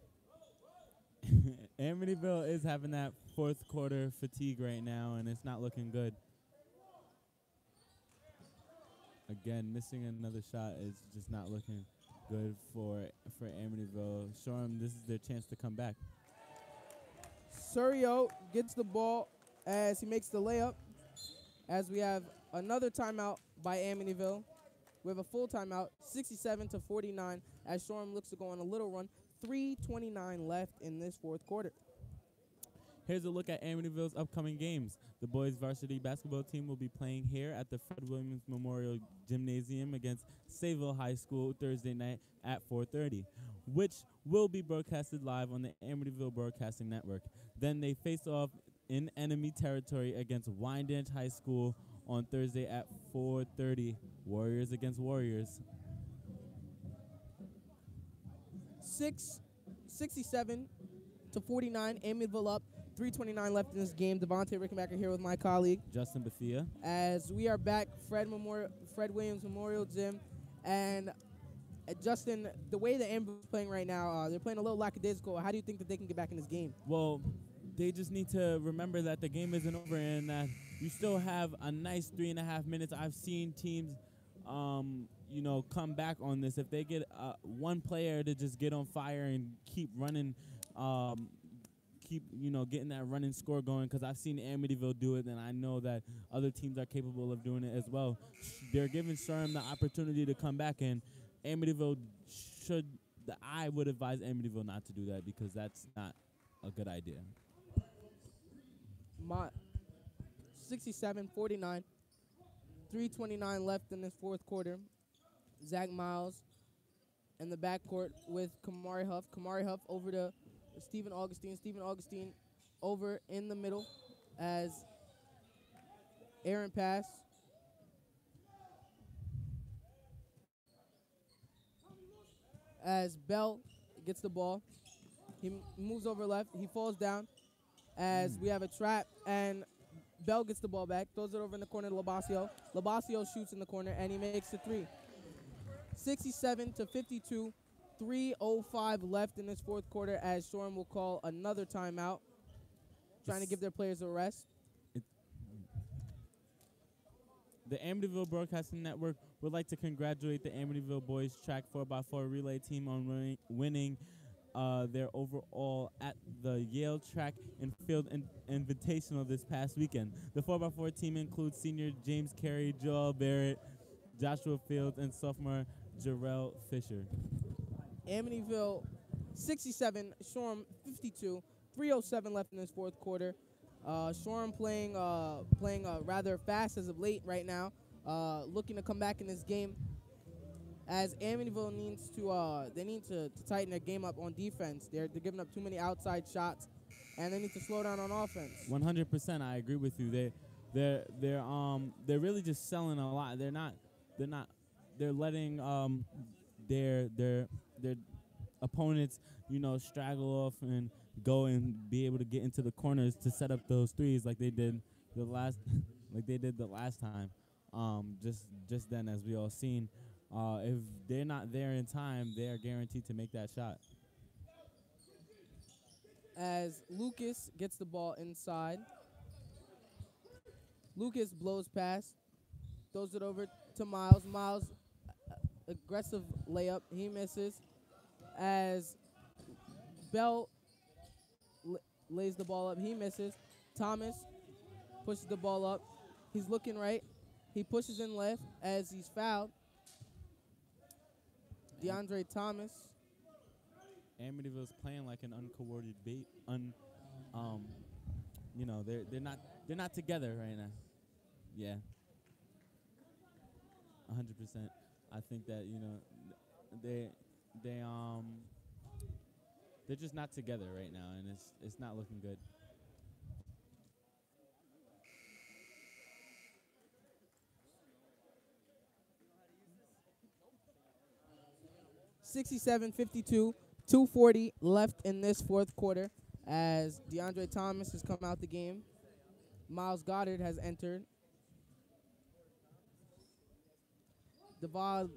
Amityville is having that fourth quarter fatigue right now, and it's not looking good. Again, missing another shot is just not looking good for Amityville. Show them this is their chance to come back. Surio gets the ball as he makes the layup. As we have another timeout by Amityville. We have a full timeout, 67-49, as Shoreham looks to go on a little run. 3:29 left in this fourth quarter. Here's a look at Amityville's upcoming games. The boys varsity basketball team will be playing here at the Fred Williams Memorial Gymnasium against Sayville High School Thursday night at 4:30, which will be broadcasted live on the Amityville Broadcasting Network. Then they face off in enemy territory against Wyandanch High School on Thursday at 4:30. Warriors against Warriors. 67-49, Amityville up. 3:29 left in this game. Devontae Rickenbacker here with my colleague Justin Bethia. as we are back Fred Williams Memorial Gym. And Justin, the way the Amityville is playing right now, they're playing a little lackadaisical. How do you think that they can get back in this game? Well, they just need to remember that the game isn't over and that you still have a nice 3.5 minutes. I've seen teams, come back on this. If they get one player to just get on fire and keep running, getting that running score going, because I've seen Amityville do it, and I know that other teams are capable of doing it as well. They're giving Sherm the opportunity to come back, and Amityville I would advise Amityville not to do that because that's not a good idea. 67-49, 3:29 left in this fourth quarter. Zach Miles in the backcourt with Kamari Huff. Kamari Huff over to Stephen Augustine. Stephen Augustine over in the middle as Aaron pass. As Bell gets the ball. He moves over left. He falls down as we have a trap, and Bell gets the ball back, throws it over in the corner to Labasio. Labasio shoots in the corner, and he makes the three. 67-52, 3:05 left in this fourth quarter as Shoreham will call another timeout, trying to give their players a rest. The Amityville Broadcasting Network would like to congratulate the Amityville Boys Track 4x4 Relay Team on winning their overall at the Yale Track and Field Invitational this past weekend. The 4x4 team includes senior James Carey, Joel Barrett, Joshua Fields, and sophomore Jarrell Fisher. Amityville 67, Shoreham 52, 3:07 left in this fourth quarter. Shoreham playing rather fast as of late right now, looking to come back in this game. As Amityville needs to tighten their game up on defense. They're giving up too many outside shots, and they need to slow down on offense. 100%, I agree with you. They're really just selling a lot. They're letting their opponents, straggle off and go and be able to get into the corners to set up those threes like they did the last time. Just then, as we all seen. If they're not there in time, they are guaranteed to make that shot. As Lucas gets the ball inside. Lucas blows past, throws it over to Miles. Miles, aggressive layup. He misses. As Bell lays the ball up, he misses. Thomas pushes the ball up. He's looking right. He pushes in left as he's fouled. DeAndre Thomas. Amityville's playing like an uncoordinated bait. They're not together right now. Yeah. 100%. I think that they're just not together right now, and it's not looking good. 67-52, 2:40 left in this fourth quarter as DeAndre Thomas has come out the game. Miles Goddard has entered. Devon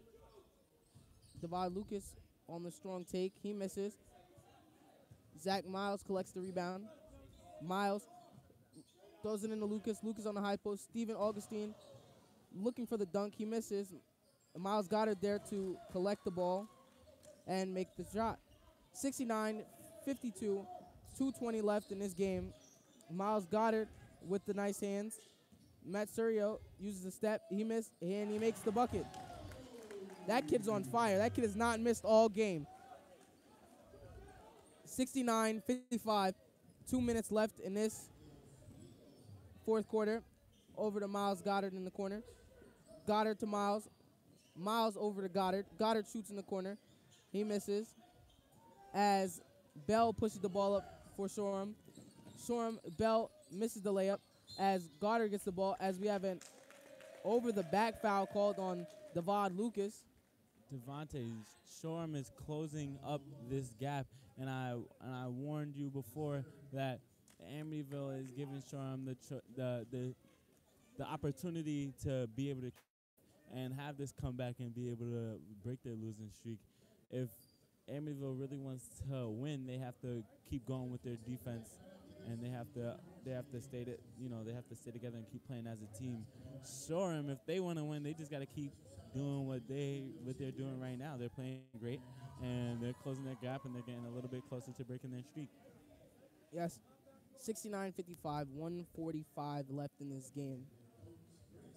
Lucas on the strong take. He misses. Zach Miles collects the rebound. Miles throws it into Lucas. Lucas on the high post. Steven Augustine looking for the dunk. He misses. Miles Goddard there to collect the ball and make the shot. 69-52, 2:20 left in this game. Miles Goddard with the nice hands. Matt Surio uses a step. He missed, and he makes the bucket. That kid's on fire. That kid has not missed all game. 69-55, 2 minutes left in this fourth quarter. Over to Miles Goddard in the corner. Goddard to Miles. Miles over to Goddard. Goddard shoots in the corner. He misses as Bell pushes the ball up for Shoreham. Bell misses the layup as Goddard gets the ball, as we have an over-the-back foul called on Devon Lucas. Devontae, Shoreham is closing up this gap, and I warned you before that Amityville is giving Shoreham the opportunity to be able to and have this comeback and be able to break their losing streak. If Amityville really wants to win, they have to keep going with their defense, and they have to stay together and keep playing as a team. Shoreham, if they want to win, they just got to keep doing what they're doing right now. They're playing great, and they're closing their gap, and they're getting a little bit closer to breaking their streak. Yes, 69-55, 1:45 left in this game.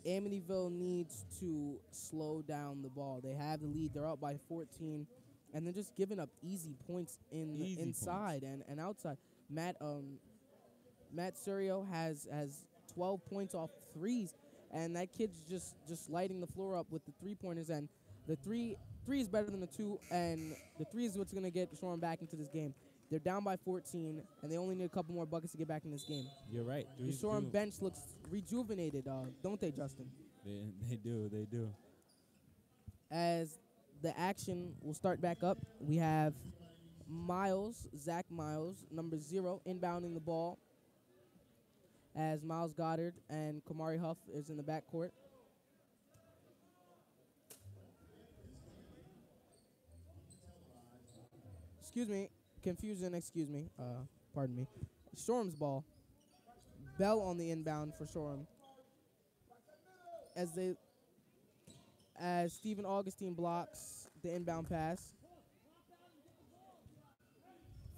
Amityville needs to slow down the ball. They have the lead. They're up by 14, and they're just giving up easy points inside and outside. Matt Surio has 12 points off threes, and that kid's just lighting the floor up with the three-pointers. And the three is better than the two, and the three is what's going to get Shoreham back into this game. They're down by 14, and they only need a couple more buckets to get back in this game. You're right. The Shoreham bench looks rejuvenated, don't they, Justin? They do. As the action will start back up, we have Zach Miles, number 0, inbounding the ball, as Miles Goddard and Kamari Huff is in the backcourt. Pardon me. Shoreham's ball. Bell on the inbound for Shoreham. As Steven Augustine blocks the inbound pass.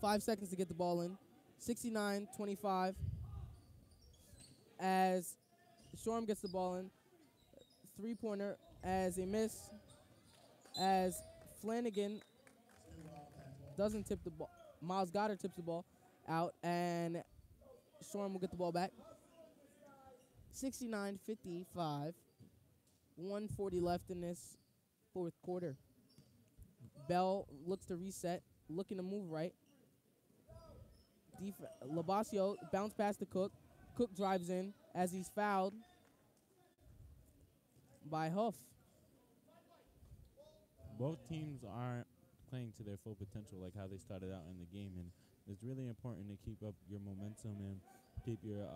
5 seconds to get the ball in. 69-25. As Shoreham gets the ball in. Three-pointer as a miss. As Flanagan doesn't tip the ball. Miles Goddard tips the ball out, and Shoreham will get the ball back. 69-55. 1:40 left in this fourth quarter. Bell looks to reset, looking to move right. Labasio bounce pass to Cook. Cook drives in as he's fouled by Huff. Both teams aren't playing to their full potential like how they started out in the game, and it's really important to keep up your momentum and keep your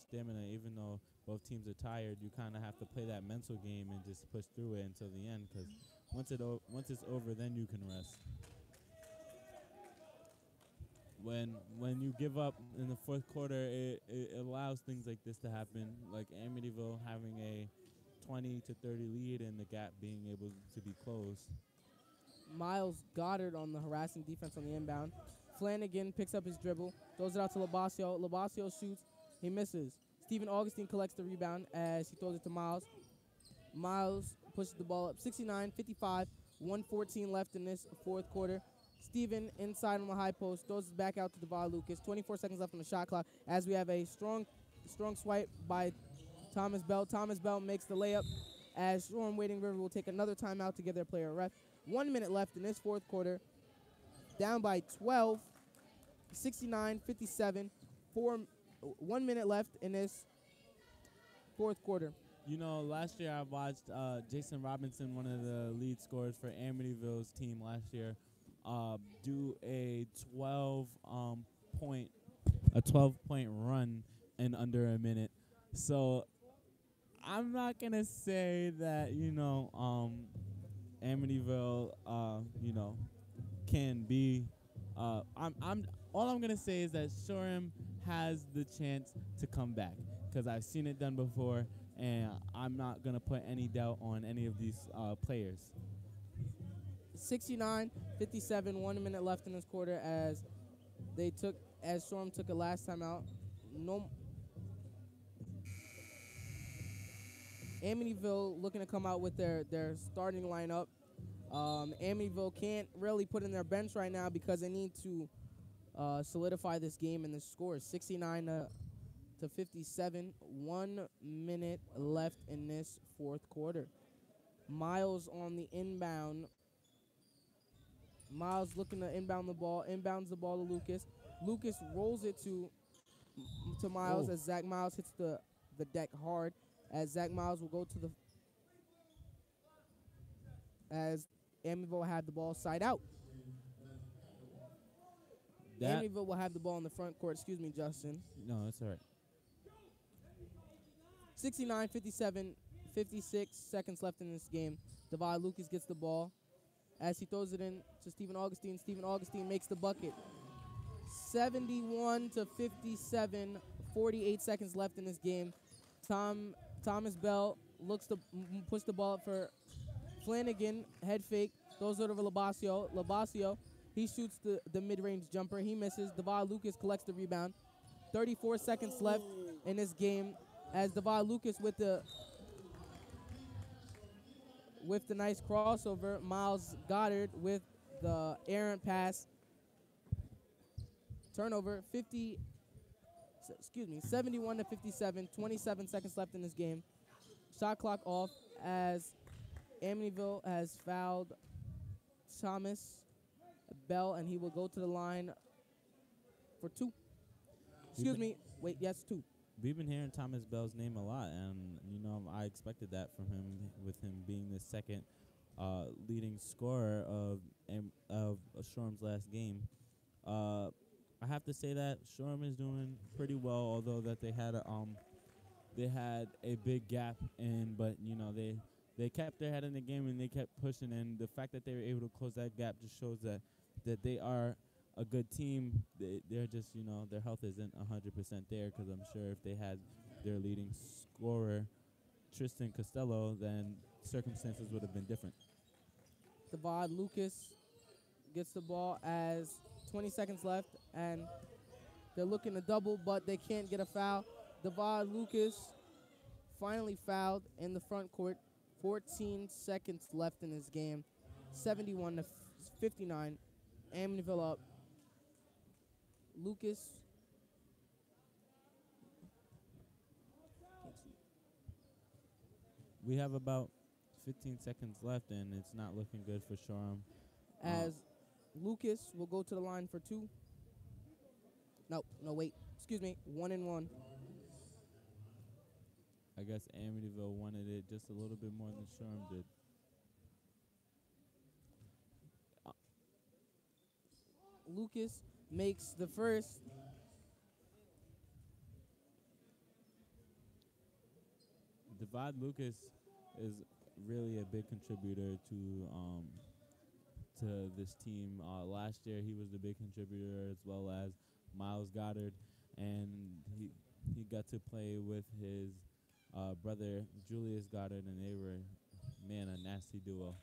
stamina. Even though both teams are tired, you kind of have to play that mental game and just push through it until the end, because once it's over, then you can rest. When you give up in the fourth quarter, it allows things like this to happen, like Amityville having a 20 to 30 lead and the gap being able to be closed. Miles Goddard on the harassing defense on the inbound. Flanagan picks up his dribble, throws it out to Labasio. Labasio shoots, he misses. Steven Augustine collects the rebound as he throws it to Miles. Miles pushes the ball up. 69-55, 1:14 left in this fourth quarter. Steven inside on the high post, throws it back out to Devon Lucas. 24 seconds left on the shot clock as we have a strong swipe by Thomas Bell. Thomas Bell makes the layup as Shoreham Wading River will take another timeout to give their player a rest. 1 minute left in this fourth quarter. Down by 12, 69-57. 1 minute left in this fourth quarter. You know, last year I watched Jason Robinson, one of the lead scorers for Amityville's team last year, do a 12-point run in under a minute. So I'm not gonna say that Amityville can be. I'm all I'm gonna say is that Shoreham has the chance to come back because I've seen it done before, and I'm not gonna put any doubt on any of these players. 69-57, 1 minute left in this quarter as Shoreham took it last time out. No. Amityville looking to come out with their starting lineup. Amityville can't really put in their bench right now because they need to solidify this game, and the score is 69-57. 1 minute left in this fourth quarter. Miles on the inbound. Miles looking to inbound the ball. Inbounds the ball to Lucas. Lucas rolls it to Miles as Zach Miles hits the deck hard. As Zach Miles will go to as Amityville had the ball side out. Amityville will have the ball in the front court. Excuse me, Justin. No, that's all right. 69-57, 56 seconds left in this game. Devi Lucas gets the ball as he throws it in to Stephen Augustine. Stephen Augustine makes the bucket. 71-57, 48 seconds left in this game. Thomas Bell looks to push the ball up for Flanagan. Head fake. Throws it over Labasio. Labasio, he shoots the mid-range jumper. He misses. Devi Lucas collects the rebound. 34 seconds left in this game as Devi Lucas with the nice crossover. Miles Goddard with the errant pass. Turnover. 71-57, 27 seconds left in this game. Shot clock off as Amityville has fouled Thomas Bell, and he will go to the line for two. Excuse me. Wait, yes, two. We've been hearing Thomas Bell's name a lot, and I expected that from him, with him being the second leading scorer of Shoreham's last game. I have to say that Shoreham is doing pretty well, although that they had a big gap in, but they kept their head in the game and they kept pushing, and the fact that they were able to close that gap just shows that they are a good team. They're just their health isn't 100% there, because I'm sure if they had their leading scorer Tristan Costello, then circumstances would have been different. Devi Lucas gets the ball as 20 seconds left, and they're looking to double, but they can't get a foul. Devi Lucas finally fouled in the front court. 14 seconds left in this game. 71-59. Amityville up. Lucas. We have about 15 seconds left, and it's not looking good for Shoreham. As Lucas will go to the line for two. No, wait. Excuse me. 1-1. I guess Amityville wanted it just a little bit more than Shoreham did. Lucas makes the first. Devi Lucas is really a big contributor to this team. Last year he was the big contributor, as well as Miles Goddard, and he got to play with his brother Julius Goddard, and they were, a nasty duo.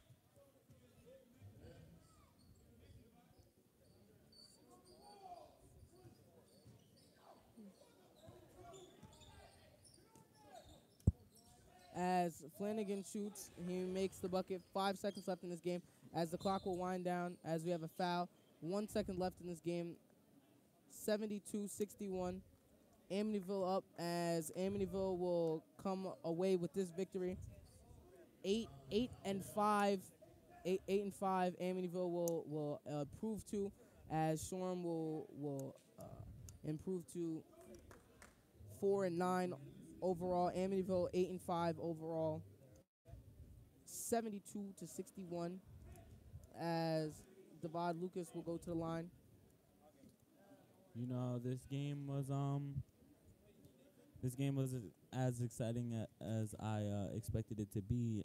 As Flanagan shoots, he makes the bucket. 5 seconds left in this game as the clock will wind down as we have a foul. 1 second left in this game. 72-61. Amityville up as Amityville will come away with this victory. 8-5. 8-5. Amityville will improve to, as Shoreham will improve to 4-9. overall. Amityville 8-5 overall. 72-61 as Devad Lucas will go to the line. You know, this game was as exciting as I expected it to be.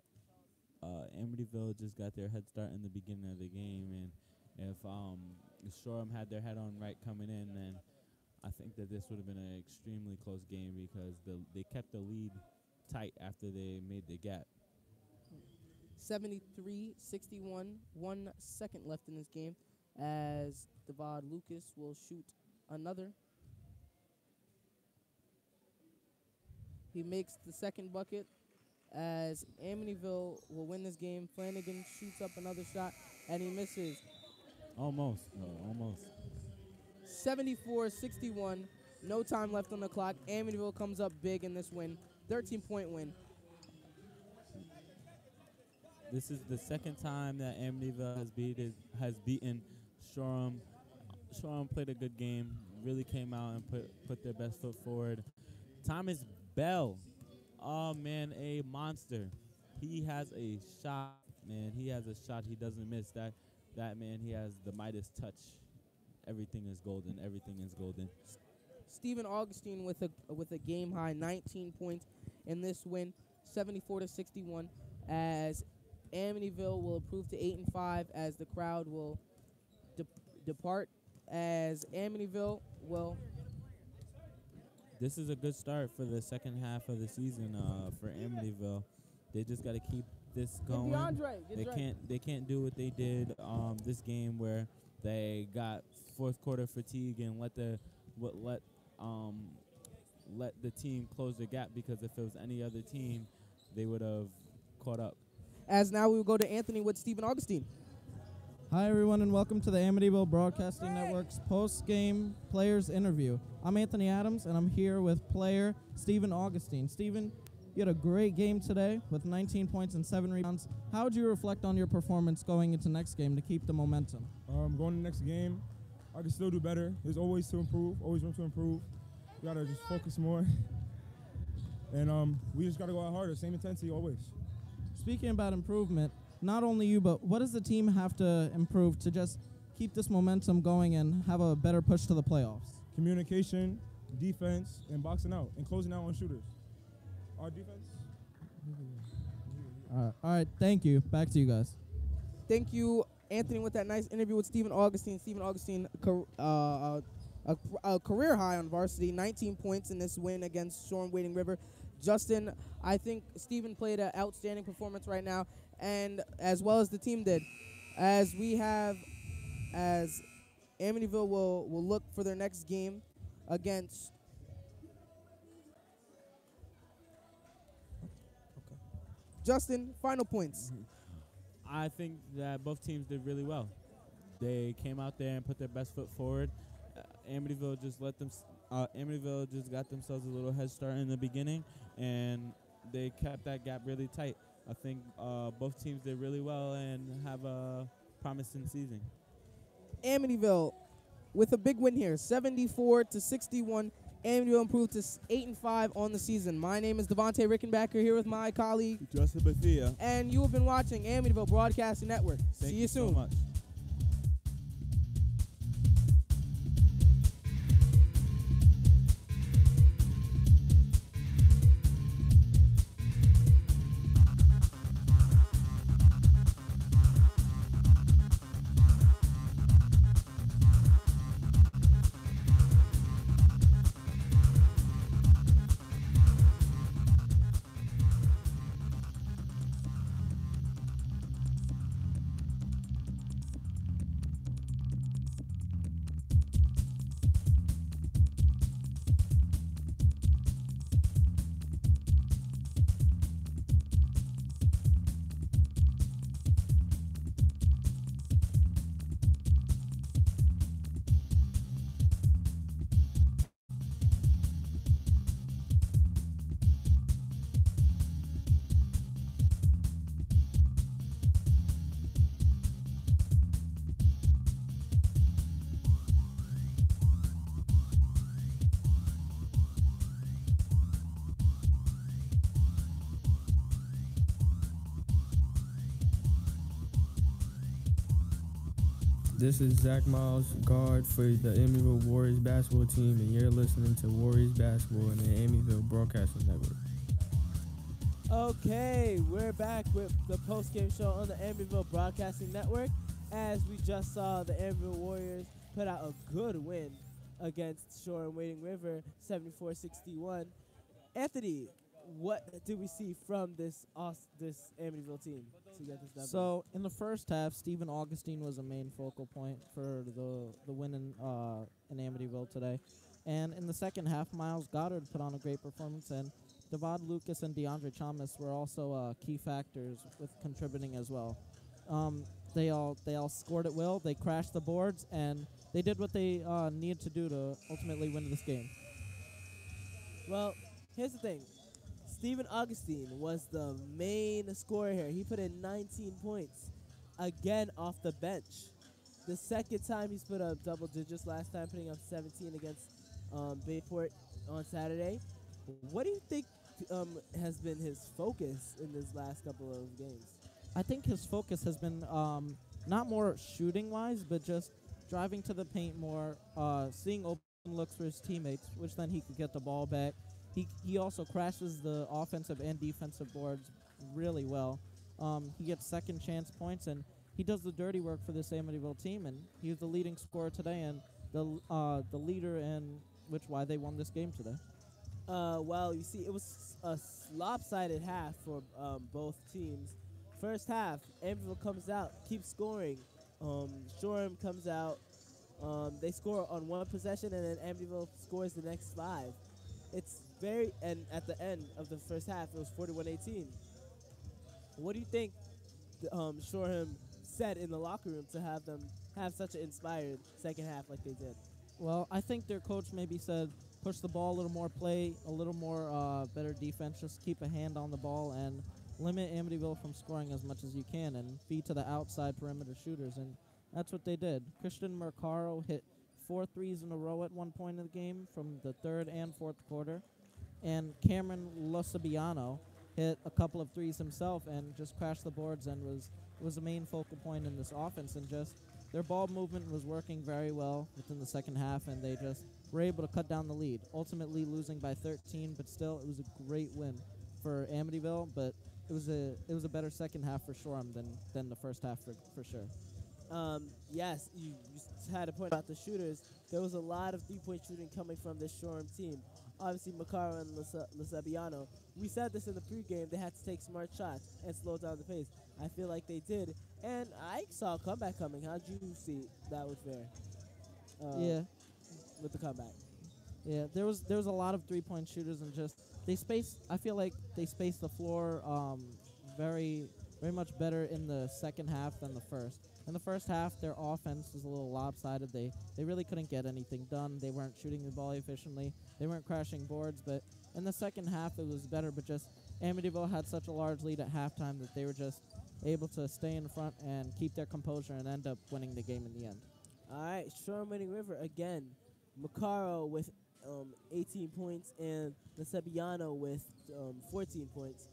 Amityville just got their head start in the beginning of the game, and if Shoreham had their head on right coming in, then I think that this would have been an extremely close game because they kept the lead tight after they made the gap. 73-61, 1 second left in this game as Devad Lucas will shoot another. He makes the second bucket as Amityville will win this game. Flanagan shoots up another shot, and he misses. Almost. 74-61, no time left on the clock. Amityville comes up big in this win, 13-point win. This is the second time that Amityville has beaten Shoreham. Shoreham played a good game, really came out and put their best foot forward. Thomas Bell, oh man, a monster. He has a shot, man. He has a shot he doesn't miss. That man, he has the Midas touch. Everything is golden. Everything is golden. Stephen Augustine with a game high 19 points in this win, 74-61, as Amityville will improve to 8-5 as the crowd will depart as Amityville will. This is a good start for the second half of the season for Amityville. They just got to keep this going. They can't do what they did this game where they got fourth quarter fatigue and let the team close the gap, because if it was any other team, they would have caught up. As now we will go to Anthony with Stephen Augustine. Hi, everyone, and welcome to the Amityville Broadcasting Network's post-game players interview. I'm Anthony Adams, and I'm here with player Stephen Augustine. Stephen, you had a great game today with 19 points and 7 rebounds. How would you reflect on your performance going into next game to keep the momentum? Going to the next game, I can still do better. There's always to improve, always room to improve. We got to just focus more. And we just got to go out harder, same intensity always. Speaking about improvement, not only you, but what does the team have to improve to just keep this momentum going and have a better push to the playoffs? Communication, defense, and boxing out, and closing out on shooters. Our defense. All right, thank you. Back to you guys. Thank you, Anthony, with that nice interview with Stephen Augustine. Stephen Augustine, a career high on varsity, 19 points in this win against Shoreham Wading River. Justin, I think Stephen played an outstanding performance right now, and as well as the team did. As Amityville will look for their next game against Justin, final points. I think that both teams did really well. They came out there and put their best foot forward. Amityville just got themselves a little head start in the beginning, and they kept that gap really tight. I think both teams did really well and have a promising season. Amityville with a big win here, 74-61. Amityville improved to 8-5 on the season. My name is Devontae Rickenbacker here with my colleague Justin Bethia. And you have been watching Amityville Broadcasting Network. Thank See you soon. So much. This is Zach Miles, guard for the Amityville Warriors basketball team, and you're listening to Warriors basketball on the Amityville Broadcasting Network. Okay, we're back with the post-game show on the Amityville Broadcasting Network. As we just saw, the Amityville Warriors put out a good win against Shore and Wading River, 74-61. Anthony, what do we see from this Amityville team to get this W? So in the first half, Stephen Augustine was a main focal point for the win in Amityville today. And in the second half, Miles Goddard put on a great performance, and Devad Lucas and DeAndre Thomas were also key factors with contributing as well. They all scored at will. They crashed the boards, and they did what they needed to do to ultimately win this game. Well, here's the thing. Stephen Augustine was the main scorer here. He put in 19 points, again off the bench. The second time he's put up double digits, last time putting up 17 against Bayport on Saturday. What do you think has been his focus in this last couple of games? I think his focus has been not more shooting-wise, but just driving to the paint more, seeing open looks for his teammates, which then he could get the ball back. He also crashes the offensive and defensive boards really well. He gets second chance points, and he does the dirty work for this Amityville team, and he was the leading scorer today and the leader in why they won this game today. Well, you see, it was a lopsided half for both teams. First half, Amityville comes out, keeps scoring. Shoreham comes out. They score on one possession, and then Amityville scores the next 5. It's and at the end of the first half, it was 41-18. What do you think Shoreham said in the locker room to have them have such an inspired second half like they did? Well, I think their coach maybe said, push the ball a little more, play a little more better defense, just keep a hand on the ball and limit Amityville from scoring as much as you can and feed to the outside perimeter shooters, and that's what they did. Christian Mercaro hit 4 threes in a row at one point in the game from the third and fourth quarter, and Cameron Losabiano hit a couple of threes himself and just crashed the boards and was the main focal point in this offense, and just their ball movement was working very well within the second half, and they just were able to cut down the lead, ultimately losing by 13, but still it was a great win for Amityville, but it was a better second half for Shoreham than the first half for sure. Yes, you had a point about the shooters. There was a lot of three-point shooting coming from this Shoreham team. Obviously, Macaro and Losabiano. We said this in the pregame. They had to take smart shots and slow down the pace. I feel like they did, and I saw a comeback coming. How'd you see that was fair? Yeah, with the comeback. Yeah, there was a lot of three-point shooters, and just I feel like they spaced the floor very much better in the second half than the first. In the first half, their offense was a little lopsided. They really couldn't get anything done. They weren't shooting the ball efficiently. They weren't crashing boards. But in the second half, it was better. But just Amityville had such a large lead at halftime that they were just able to stay in front and keep their composure and end up winning the game in the end. All right, Shoreham Wading River again. Macaro with 18 points and Losabiano with 14 points.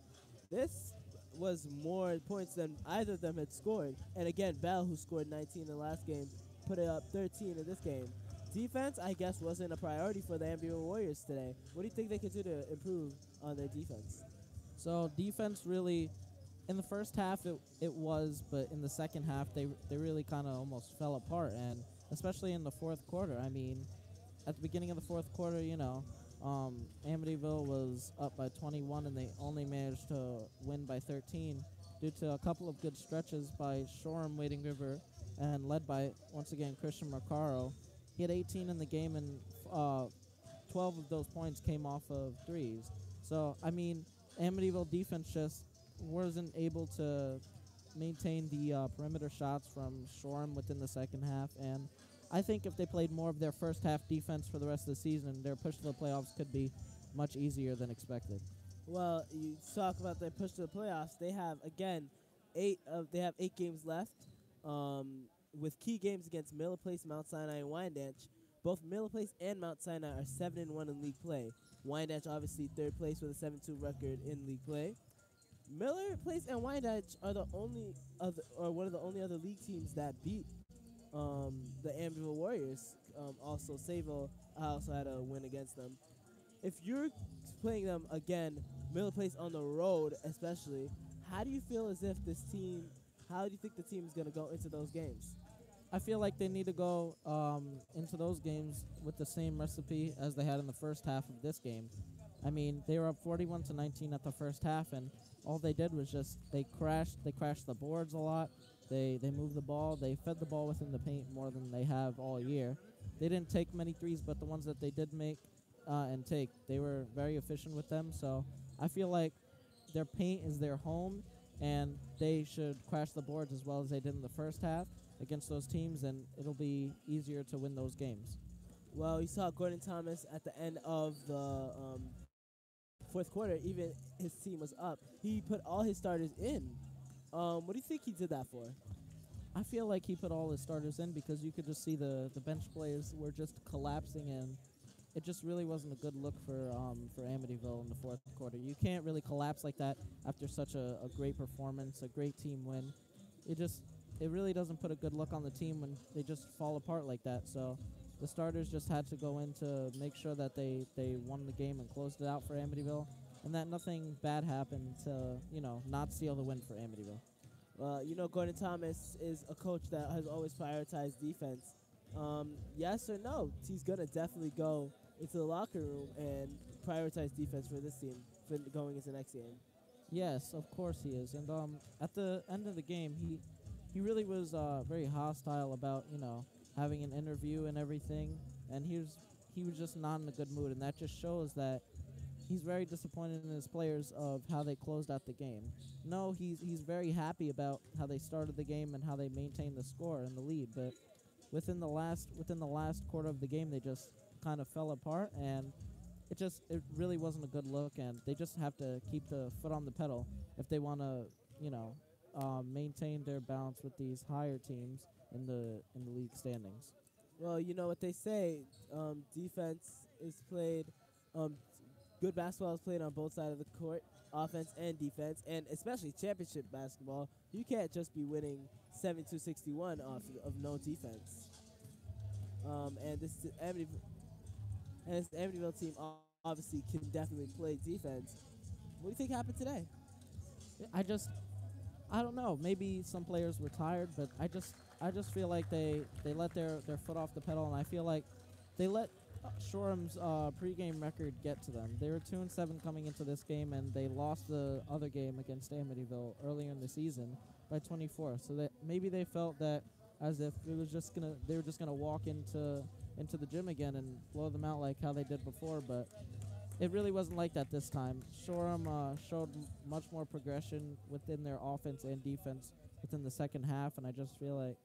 This was more points than either of them had scored. And again, Bell, who scored 19 in the last game, put it up 13 in this game. Defense, I guess, wasn't a priority for the Amityville Warriors today. What do you think they could do to improve on their defense? So defense really, in the first half it was, but in the second half they really kind of almost fell apart, and especially in the fourth quarter. I mean, at the beginning of the fourth quarter, Amityville was up by 21, and they only managed to win by 13 due to a couple of good stretches by Shoreham Wading River, and led by, once again, Christian Mercaro. He had 18 in the game, and 12 of those points came off of threes. So, I mean, Amityville defense just wasn't able to maintain the perimeter shots from Shoreham within the second half, and I think if they played more of their first half defense for the rest of the season, their push to the playoffs could be much easier than expected. Well, you talk about their push to the playoffs. They have, again, 8 games left, with key games against Miller Place, Mount Sinai, and Wyandanch. Both Miller Place and Mount Sinai are 7-1 in league play. Wyandanch obviously third place with a 7-2 record in league play. Miller Place and Wyandanch are one of the only other league teams that beat the Amityville Warriors, also Sable also had a win against them. If you're playing them again, Miller Place on the road especially, how do you feel as if this team, how do you think the team is going to go into those games? I feel like they need to go into those games with the same recipe as they had in the first half of this game. I mean, they were up 41-19 at the first half, and all they did was just they crashed the boards a lot. They moved the ball. They fed the ball within the paint more than they have all year. They didn't take many threes, but the ones that they did make and take, they were very efficient with them. So I feel like their paint is their home, and they should crash the boards as well as they did in the first half against those teams, and it'll be easier to win those games. Well, you saw Gordon Thomas at the end of the fourth quarter, even his team was up. He put all his starters in. What do you think he did that for? I feel like he put all his starters in because you could just see the bench players were just collapsing, and it just really wasn't a good look for Amityville in the fourth quarter. You can't really collapse like that after such a great performance, a great team win. It really doesn't put a good look on the team when they just fall apart like that. So the starters just had to go in to make sure that they won the game and closed it out for Amityville, and that nothing bad happened to, not seal the win for Amityville. Gordon Thomas is a coach that has always prioritized defense. Yes or no? He's going to definitely go into the locker room and prioritize defense for this team for going into next game. Yes, of course he is. And at the end of the game, he really was very hostile about, having an interview and everything. And he was just not in a good mood. And that just shows that he's very disappointed in his players of how they closed out the game. No, he's very happy about how they started the game and how they maintained the score and the lead. But within the last quarter of the game, they just kind of fell apart, and it really wasn't a good look. And they just have to keep the foot on the pedal if they want to, maintain their balance with these higher teams in the league standings. Well, you know what they say, defense is played. Good basketball is played on both sides of the court, offense and defense, and especially championship basketball. You can't just be winning 72-61 off of no defense. And this Amityville team obviously can definitely play defense. What do you think happened today? I don't know. Maybe some players were tired, but I just feel like they let their foot off the pedal, and I feel like they let Shoreham's pregame record get to them. They were 2-7 coming into this game, and they lost the other game against Amityville earlier in the season by 24. So that maybe they felt that as if they were just gonna walk into the gym again and blow them out like how they did before, but it really wasn't like that this time. Shoreham showed much more progression within their offense and defense within the second half, and I just feel like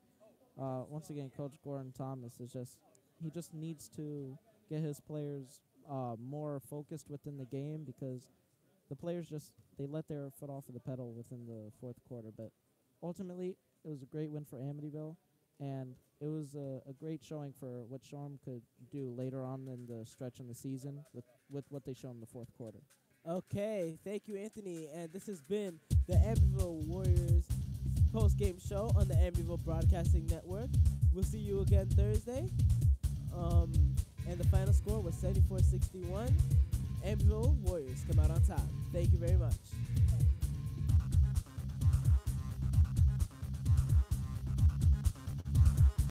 once again, Coach Gordon Thomas he just needs to get his players more focused within the game, because the players they let their foot off of the pedal within the fourth quarter. But ultimately, it was a great win for Amityville, and it was a great showing for what Shoreham could do later on in the stretch in the season with what they showed in the fourth quarter. Okay, thank you, Anthony. And this has been the Amityville Warriors post-game show on the Amityville Broadcasting Network. We'll see you again Thursday. And the final score was 74-61. Amityville Warriors come out on top. Thank you very much.